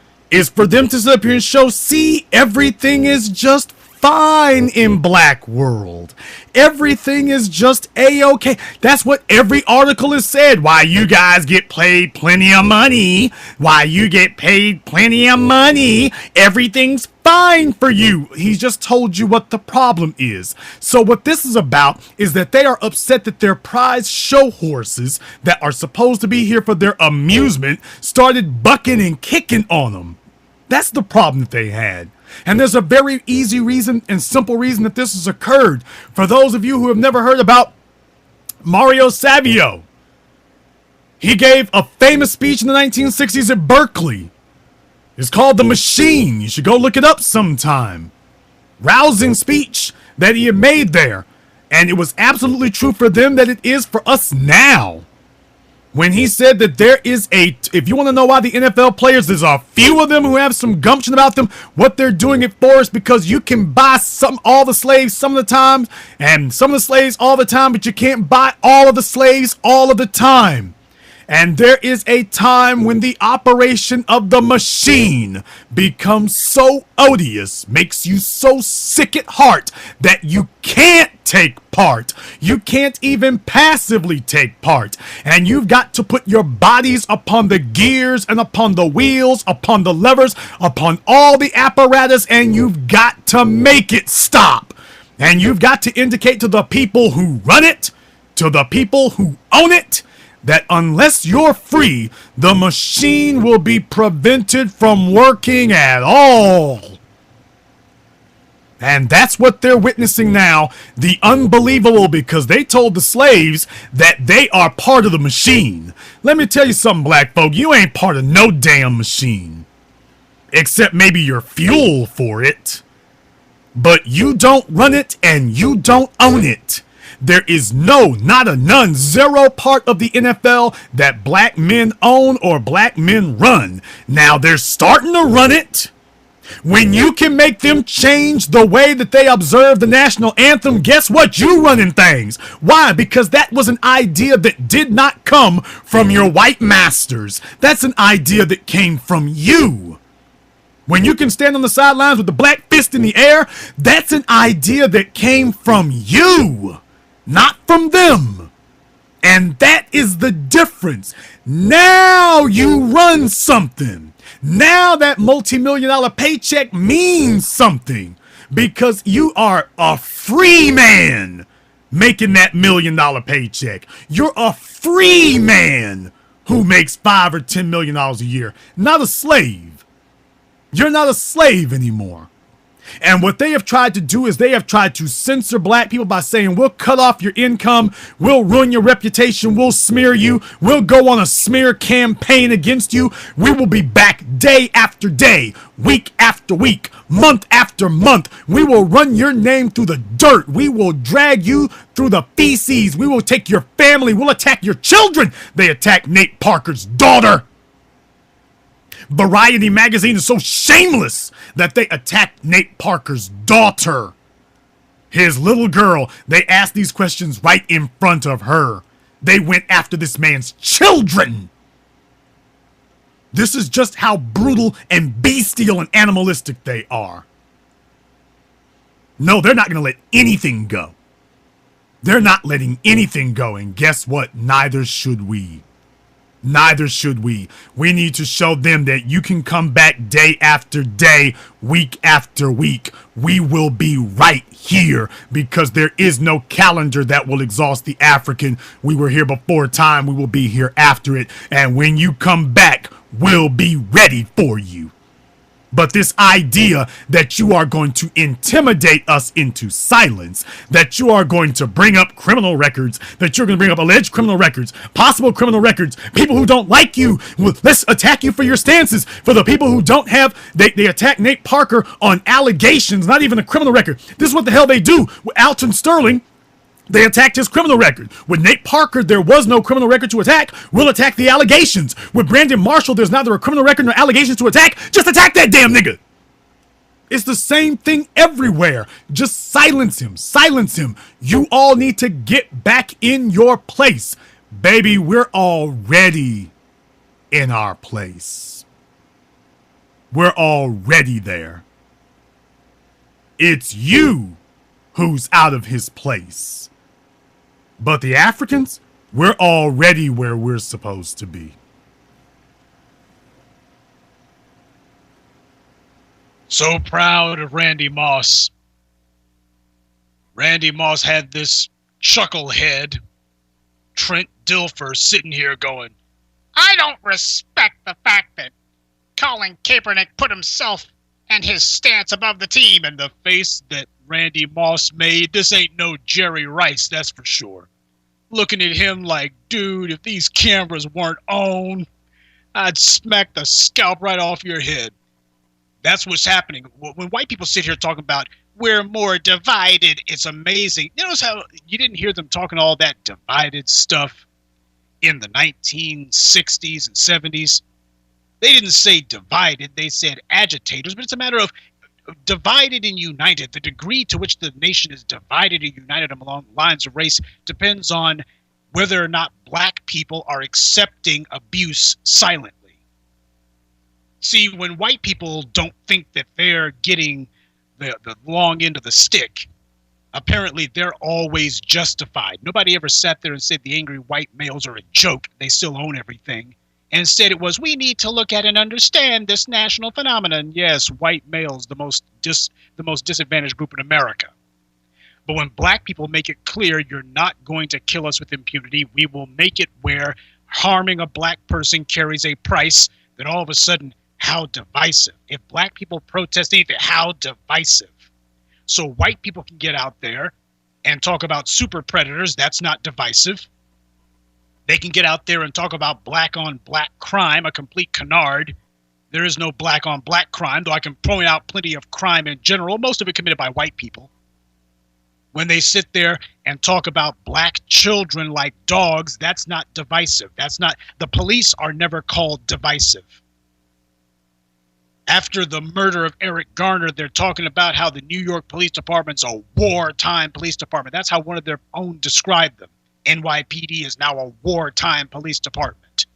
Speaker 11: them to sit up here and show, see, everything is just fine in black world. Everything is just a-okay. That's what every article has said. Why you guys get paid plenty of money. Why you get paid plenty of money. Everything's fine for you. He's just told you what the problem is. So what this is about is that they are upset that their prize show horses that are supposed to be here for their amusement started bucking and kicking on them. That's the problem that they had. And there's a very easy reason and simple reason that this has occurred. For those of you who have never heard about Mario Savio, he gave a famous speech in the 1960s at Berkeley. It's called The Machine. You should go look it up sometime. Rousing speech that he had made there. And it was absolutely true for them that it is for us now. When he said that there is if you want to know why the NFL players, there's a few of them who have some gumption about them, what they're doing it for is because you can buy all the slaves some of the time, and some of the slaves all the time, but you can't buy all of the slaves all of the time. And there is a time when the operation of the machine becomes so odious, makes you so sick at heart that you can't take part. You can't even passively take part. And you've got to put your bodies upon the gears and upon the wheels, upon the levers, upon all the apparatus, and you've got to make it stop. And you've got to indicate to the people who run it, to the people who own it, that unless you're free, the machine will be prevented from working at all. And that's what they're witnessing now, the unbelievable, because they told the slaves that they are part of the machine. Let me tell you something, black folk, you ain't part of no damn machine. Except maybe you're fuel for it. But you don't run it and you don't own it. There is not a none, zero part of the NFL that black men own or black men run. Now they're starting to run it. When you can make them change the way that they observe the national anthem, guess what? You running things. Why? Because that was an idea that did not come from your white masters. That's an idea that came from you. When you can stand on the sidelines with the black fist in the air, that's an idea that came from you, not from them. And that is the difference. Now you run something. Now that multi-million-dollar paycheck means something because you are a free man making that $1 million paycheck. You're a free man who makes $5 or $10 million a year, not a slave. You're not a slave anymore. And what they have tried to do is they have tried to censor black people by saying, we'll cut off your income, we'll ruin your reputation, we'll smear you, we'll go on a smear campaign against you. We will be back day after day, week after week, month after month. We will run your name through the dirt. We will drag you through the feces. We will take your family. We'll attack your children. They attacked Nate Parker's daughter. Variety magazine is so shameless that they attacked Nate Parker's daughter. His little girl. They asked these questions right in front of her. They went after this man's children. This is just how brutal and bestial and animalistic they are. No, they're not going to let anything go. They're not letting anything go, and guess what? Neither should we. Neither should we. We need to show them that you can come back day after day, week after week. We will be right here because there is no calendar that will exhaust the African. We were here before time. We will be here after it. And when you come back, we'll be ready for you. But this idea that you are going to intimidate us into silence, that you are going to bring up criminal records, that you're going to bring up alleged criminal records, possible criminal records, people who don't like you, well, let's attack you for your stances. For the people who don't have, they attack Nate Parker on allegations, not even a criminal record. This is what the hell they do with Alton Sterling. They attacked his criminal record. With Nate Parker, there was no criminal record to attack. We'll attack the allegations. With Brandon Marshall, there's neither a criminal record nor allegations to attack. Just attack that damn nigga. It's the same thing everywhere. Just silence him. Silence him. You all need to get back in your place. Baby, we're already in our place. We're already there. It's you who's out of his place. But the Africans, we're already where we're supposed to be.
Speaker 3: So proud of Randy Moss. Randy Moss had this chucklehead, Trent Dilfer, sitting here going, I don't respect the fact that Colin Kaepernick put himself and his stance above the team. And the face that Randy Moss made, this ain't no Jerry Rice, that's for sure. Looking at him like, dude, if these cameras weren't on, I'd smack the scalp right off your head. That's what's happening. When white people sit here talking about we're more divided, it's amazing. Notice how you didn't hear them talking all that divided stuff in the 1960s and 70s. They didn't say divided, they said agitators, but it's a matter of divided and united. The degree to which the nation is divided and united along lines of race depends on whether or not black people are accepting abuse silently. See, when white people don't think that they're getting the long end of the stick, apparently they're always justified. Nobody ever sat there and said the angry white males are a joke, they still own everything. And instead it was, we need to look at and understand this national phenomenon. Yes, white males, the most disadvantaged group in America. But when black people make it clear you're not going to kill us with impunity, we will make it where harming a black person carries a price, then all of a sudden, how divisive. If black people protest anything, how divisive. So white people can get out there and talk about super predators, that's not divisive. They can get out there and talk about black on black crime, a complete canard. There is no black on black crime, though I can point out plenty of crime in general, most of it committed by white people. When they sit there and talk about black children like dogs, that's not divisive. That's not, the police are never called divisive. After the murder of Eric Garner, they're talking about how the New York Police Department's a wartime police department. That's how one of their own described them. NYPD is now a wartime police department.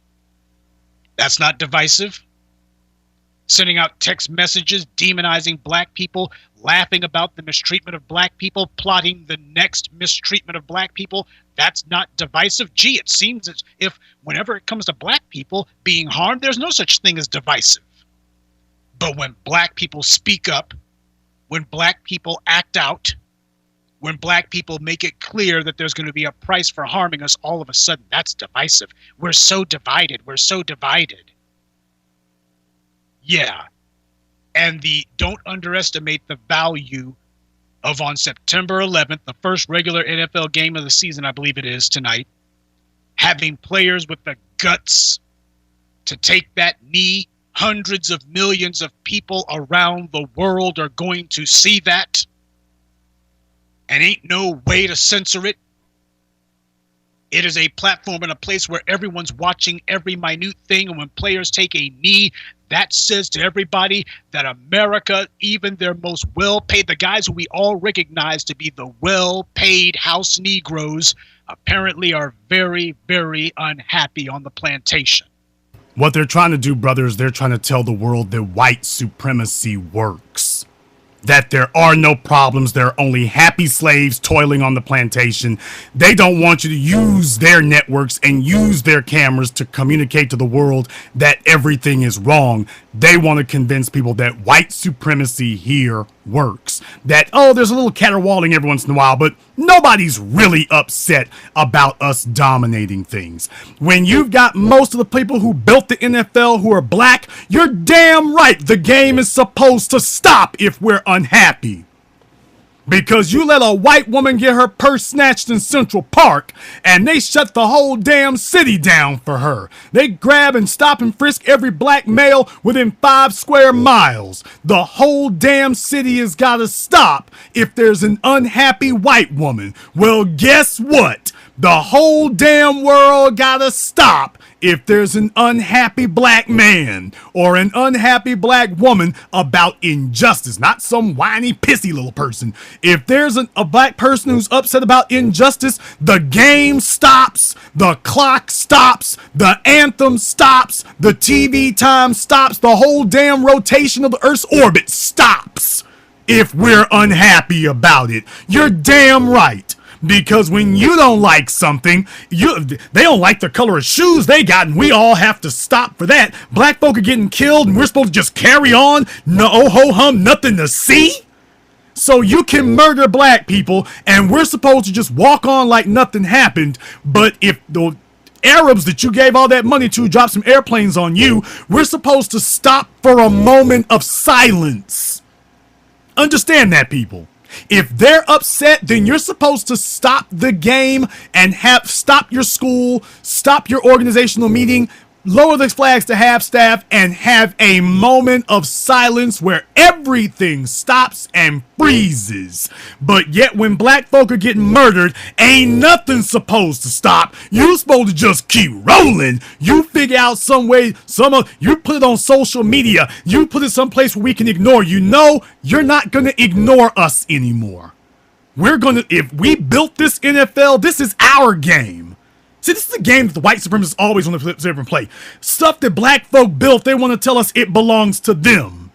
Speaker 3: That's not divisive. Sending out text messages demonizing black people, laughing about the mistreatment of black people, plotting the next mistreatment of black people, that's not divisive. Gee, it seems as if whenever it comes to black people being harmed, there's no such thing as divisive. But when black people speak up, when black people act out, when black people make it clear that there's going to be a price for harming us, all of a sudden, that's divisive. We're so divided. We're so divided. Yeah. And don't underestimate the value of, on September 11th, the first regular NFL game of the season, I believe it is tonight, having players with the guts to take that knee. Hundreds of millions of people around the world are going to see that. And ain't no way to censor it. It is a platform and a place where everyone's watching every minute thing. And when players take a knee, that says to everybody that America, even their most well-paid, the guys who we all recognize to be the well-paid house Negroes, apparently are very, very unhappy on the plantation.
Speaker 11: What they're trying to do, brothers, they're trying to tell the world that white supremacy works. That there are no problems. There are only happy slaves toiling on the plantation. They don't want you to use their networks and use their cameras to communicate to the world that everything is wrong. They want to convince people that white supremacy here works. That, oh, there's a little caterwauling every once in a while, but nobody's really upset about us dominating things. When you've got most of the people who built the NFL who are black, you're damn right the game is supposed to stop if we're unhappy. Because you let a white woman get her purse snatched in Central Park and they shut the whole damn city down for her. They grab and stop and frisk every black male within 5 square miles. The whole damn city has got to stop if there's an unhappy white woman. Well, guess what? The whole damn world got to stop if there's an unhappy black man or an unhappy black woman about injustice, not some whiny, pissy little person. If there's a black person who's upset about injustice, the game stops, the clock stops, the anthem stops, the TV time stops, the whole damn rotation of the Earth's orbit stops if we're unhappy about it. You're damn right. Because when you don't like something, they don't like the color of shoes they got, and we all have to stop for that. Black folk are getting killed, and we're supposed to just carry on? No ho-hum, nothing to see? So you can murder black people, and we're supposed to just walk on like nothing happened. But if the Arabs that you gave all that money to drop some airplanes on you, we're supposed to stop for a moment of silence. Understand that, people. If they're upset, then you're supposed to stop the game and stop your school, stop your organizational meeting, lower the flags to half-staff, and have a moment of silence where everything stops and freezes. But yet when black folk are getting murdered, ain't nothing supposed to stop. You're supposed to just keep rolling. You figure out some way, you put it on social media, you put it someplace where we can ignore you. No, you're not gonna ignore us anymore. If we built this NFL, this is our game. See, this is a game that the white supremacists always want to sit and play. Stuff that black folk built, they want to tell us it belongs to them.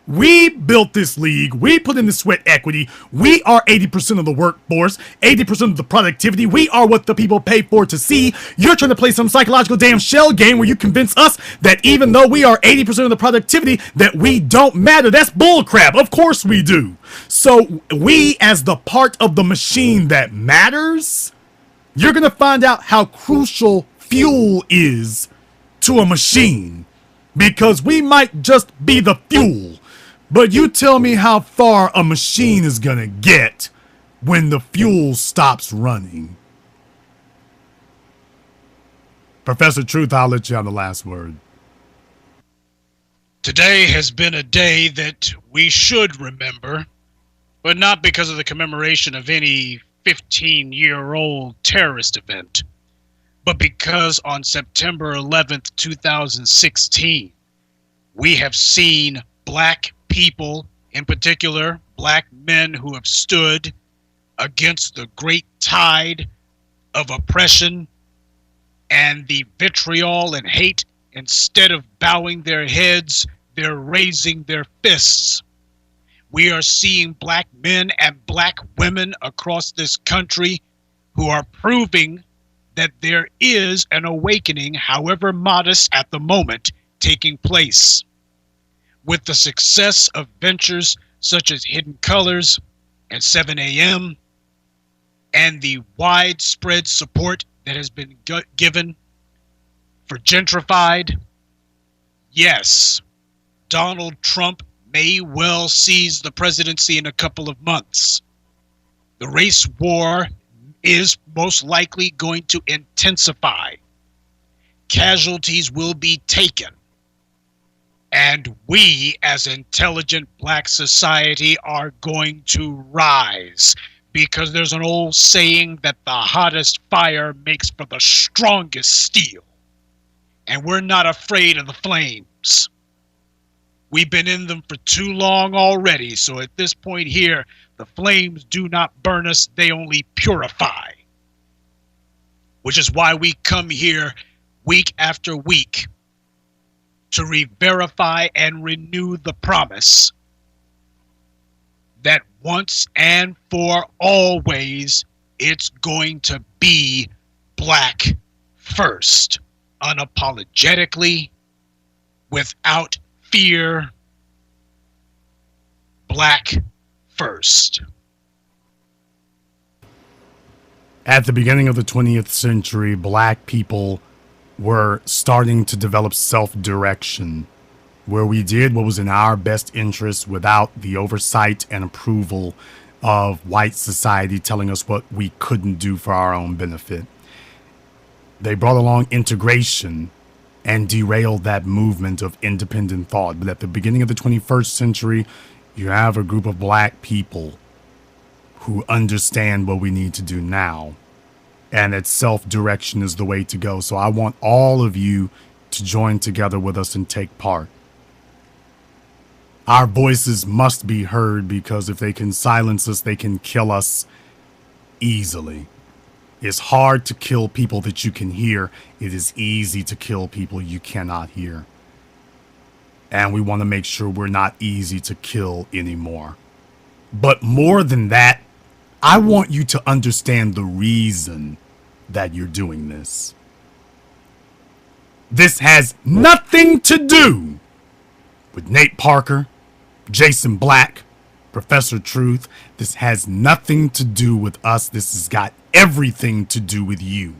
Speaker 11: We built this league. We put in the sweat equity. We are 80% of the workforce, 80% of the productivity. We are what the people pay for to see. You're trying to play some psychological damn shell game where you convince us that even though we are 80% of the productivity, that we don't matter. That's bullcrap. Of course we do. So we, as the part of the machine that matters, you're going to find out how crucial fuel is to a machine, because we might just be the fuel, but you tell me how far a machine is going to get when the fuel stops running. Professor Truth, I'll let you have the last word.
Speaker 3: Today has been a day that we should remember, but not because of the commemoration of any 15-year-old terrorist event, but because on September 11th, 2016, we have seen black people, in particular black men who have stood against the great tide of oppression and the vitriol and hate. Instead of bowing their heads, they're raising their fists. We are seeing black men and black women across this country who are proving that there is an awakening, however modest at the moment, taking place. With the success of ventures such as Hidden Colors and 7 a.m., and the widespread support that has been given for Gentrified, yes, Donald Trump may well seize the presidency in a couple of months. The race war is most likely going to intensify. Casualties will be taken. And we, as intelligent black society, are going to rise. Because there's an old saying that the hottest fire makes for the strongest steel. And we're not afraid of the flames. We've been in them for too long already, so at this point here, the flames do not burn us, they only purify. Which is why we come here week after week to re-verify and renew the promise that once and for always, it's going to be black first, unapologetically, without fear, black first.
Speaker 11: At the beginning of the 20th century, black people were starting to develop self-direction, where we did what was in our best interest without the oversight and approval of white society telling us what we couldn't do for our own benefit. They brought along integration and derailed that movement of independent thought. But at the beginning of the 21st century, you have a group of black people who understand what we need to do now, and that self-direction is the way to go. So I want all of you to join together with us and take part. Our voices must be heard, because if they can silence us, they can kill us easily. It's hard to kill people that you can hear. It is easy to kill people you cannot hear. And we want to make sure we're not easy to kill anymore. But more than that, I want you to understand the reason that you're doing this. This has nothing to do with Nate Parker, Jason Black, Professor Truth. This has nothing to do with us. This has got everything to do with you.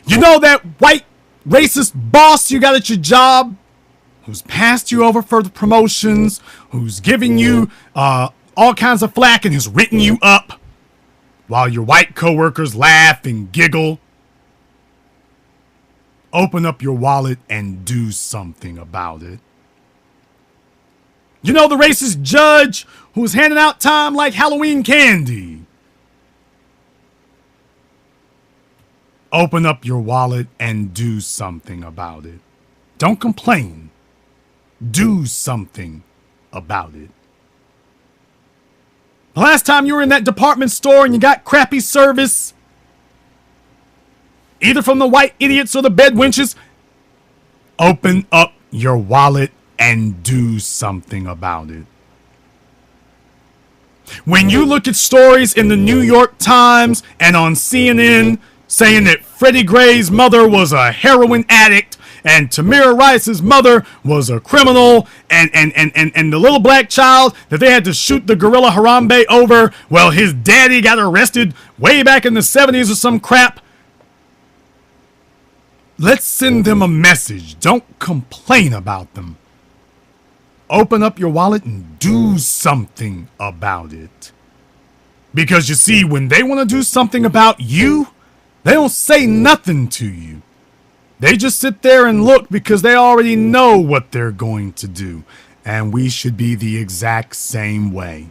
Speaker 11: You know that white racist boss you got at your job, who's passed you over for the promotions, who's giving you all kinds of flack and has written you up while your white coworkers laugh and giggle? Open up your wallet and do something about it. You know the racist judge who's handing out time like Halloween candy? Open up your wallet and do something about it. Don't complain. Do something about it. The last time you were in that department store and you got crappy service, either from the white idiots or the bedwenches, open up your wallet and do something about it. When you look at stories in the New York Times and on CNN saying that Freddie Gray's mother was a heroin addict and Tamir Rice's mother was a criminal, and the little black child that they had to shoot the gorilla Harambe over, well, his daddy got arrested way back in the 70s or some crap. Let's send them a message. Don't complain about them. Open up your wallet and do something about it. Because you see, when they want to do something about you, they don't say nothing to you. They just sit there and look because they already know what they're going to do. And we should be the exact same way.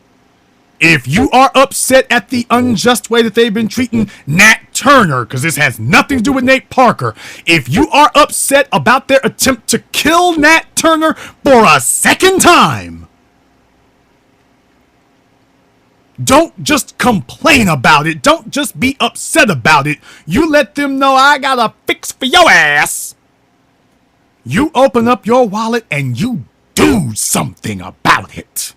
Speaker 11: If you are upset at the unjust way that they've been treating Nat Turner, because this has nothing to do with Nate Parker, if you are upset about their attempt to kill Nat Turner for a second time, don't just complain about it. Don't just be upset about it. You let them know, I got a fix for your ass. You open up your wallet and you do something about it.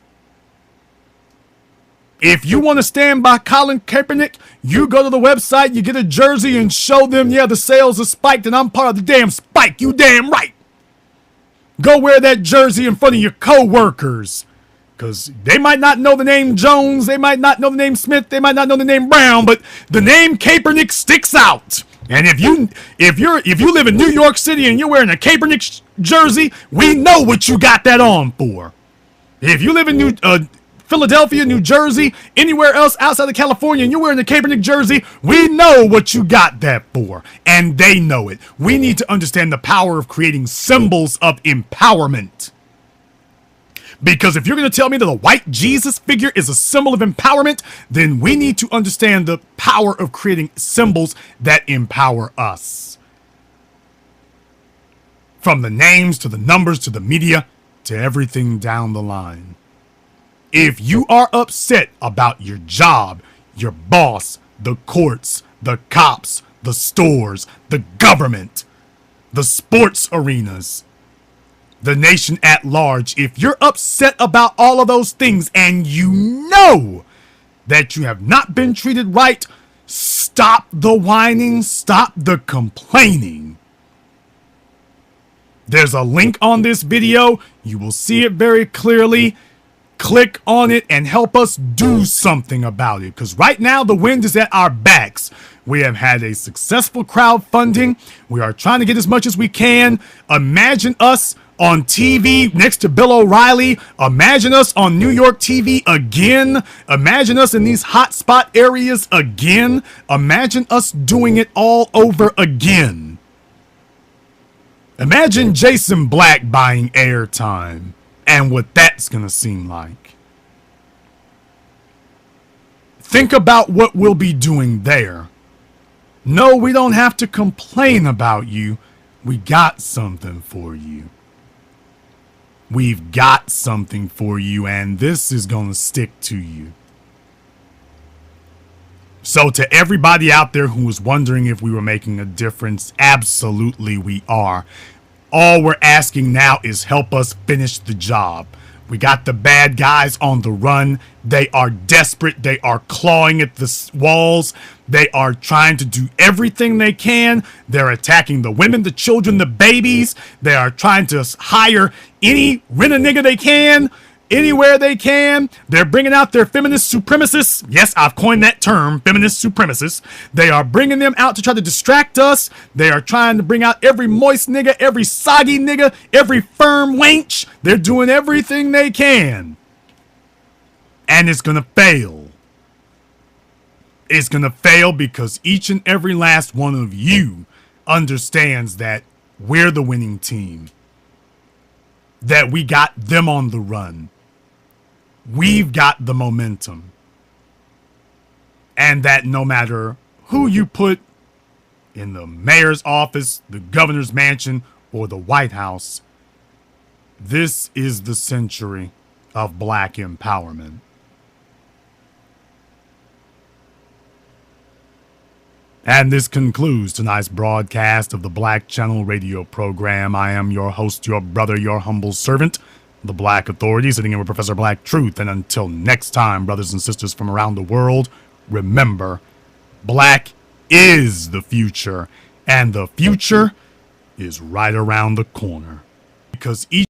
Speaker 11: If you want to stand by Colin Kaepernick, you go to the website, you get a jersey and show them, yeah, the sales are spiked and I'm part of the damn spike. You damn right. Go wear that jersey in front of your co-workers. Because they might not know the name Jones, they might not know the name Smith, they might not know the name Brown, but the name Kaepernick sticks out. And if you live in New York City and you're wearing a Kaepernick jersey, we know what you got that on for. If you live in Philadelphia, New Jersey, anywhere else outside of California, and you're wearing a Kaepernick jersey, we know what you got that for. And they know it. We need to understand the power of creating symbols of empowerment. Because if you're going to tell me that a white Jesus figure is a symbol of empowerment, then we need to understand the power of creating symbols that empower us. From the names to the numbers to the media to everything down the line. If you are upset about your job, your boss, the courts, the cops, the stores, the government, the sports arenas, the nation at large, if you're upset about all of those things and you know that you have not been treated right, stop the whining, stop the complaining. There's a link on this video. You will see it very clearly. Click on it and help us do something about it. Because right now the wind is at our backs. We have had a successful crowdfunding. We are trying to get as much as we can. Imagine us on TV next to Bill O'Reilly. Imagine us on New York TV again. Imagine us in these hotspot areas again. Imagine us doing it all over again. Imagine Jason Black buying airtime and what that's gonna seem like. Think about what we'll be doing there. No, we don't have to complain about you. We got something for you. We've got something for you, and this is going to stick to you. So to everybody out there who was wondering if we were making a difference, absolutely we are. All we're asking now is help us finish the job. We got the bad guys on the run. They are desperate. They are clawing at the walls. They are trying to do everything they can. They're attacking the women, the children, the babies. They are trying to hire any rent-a-nigga they can, anywhere they can. They're bringing out their feminist supremacists. Yes, I've coined that term, feminist supremacists. They are bringing them out to try to distract us. They are trying to bring out every moist nigga, every soggy nigga, every firm wench. They're doing everything they can. And it's going to fail. It's going to fail because each and every last one of you understands that we're the winning team. That we got them on the run. We've got the momentum. And that no matter who you put in the mayor's office, the governor's mansion, or the White House, this is the century of black empowerment. And this concludes tonight's broadcast of the Black Channel radio program. I am your host, your brother, your humble servant, the Black Authority, sitting in with Professor Black Truth. And until next time, brothers and sisters from around the world, remember, black is the future, and the future is right around the corner. Because each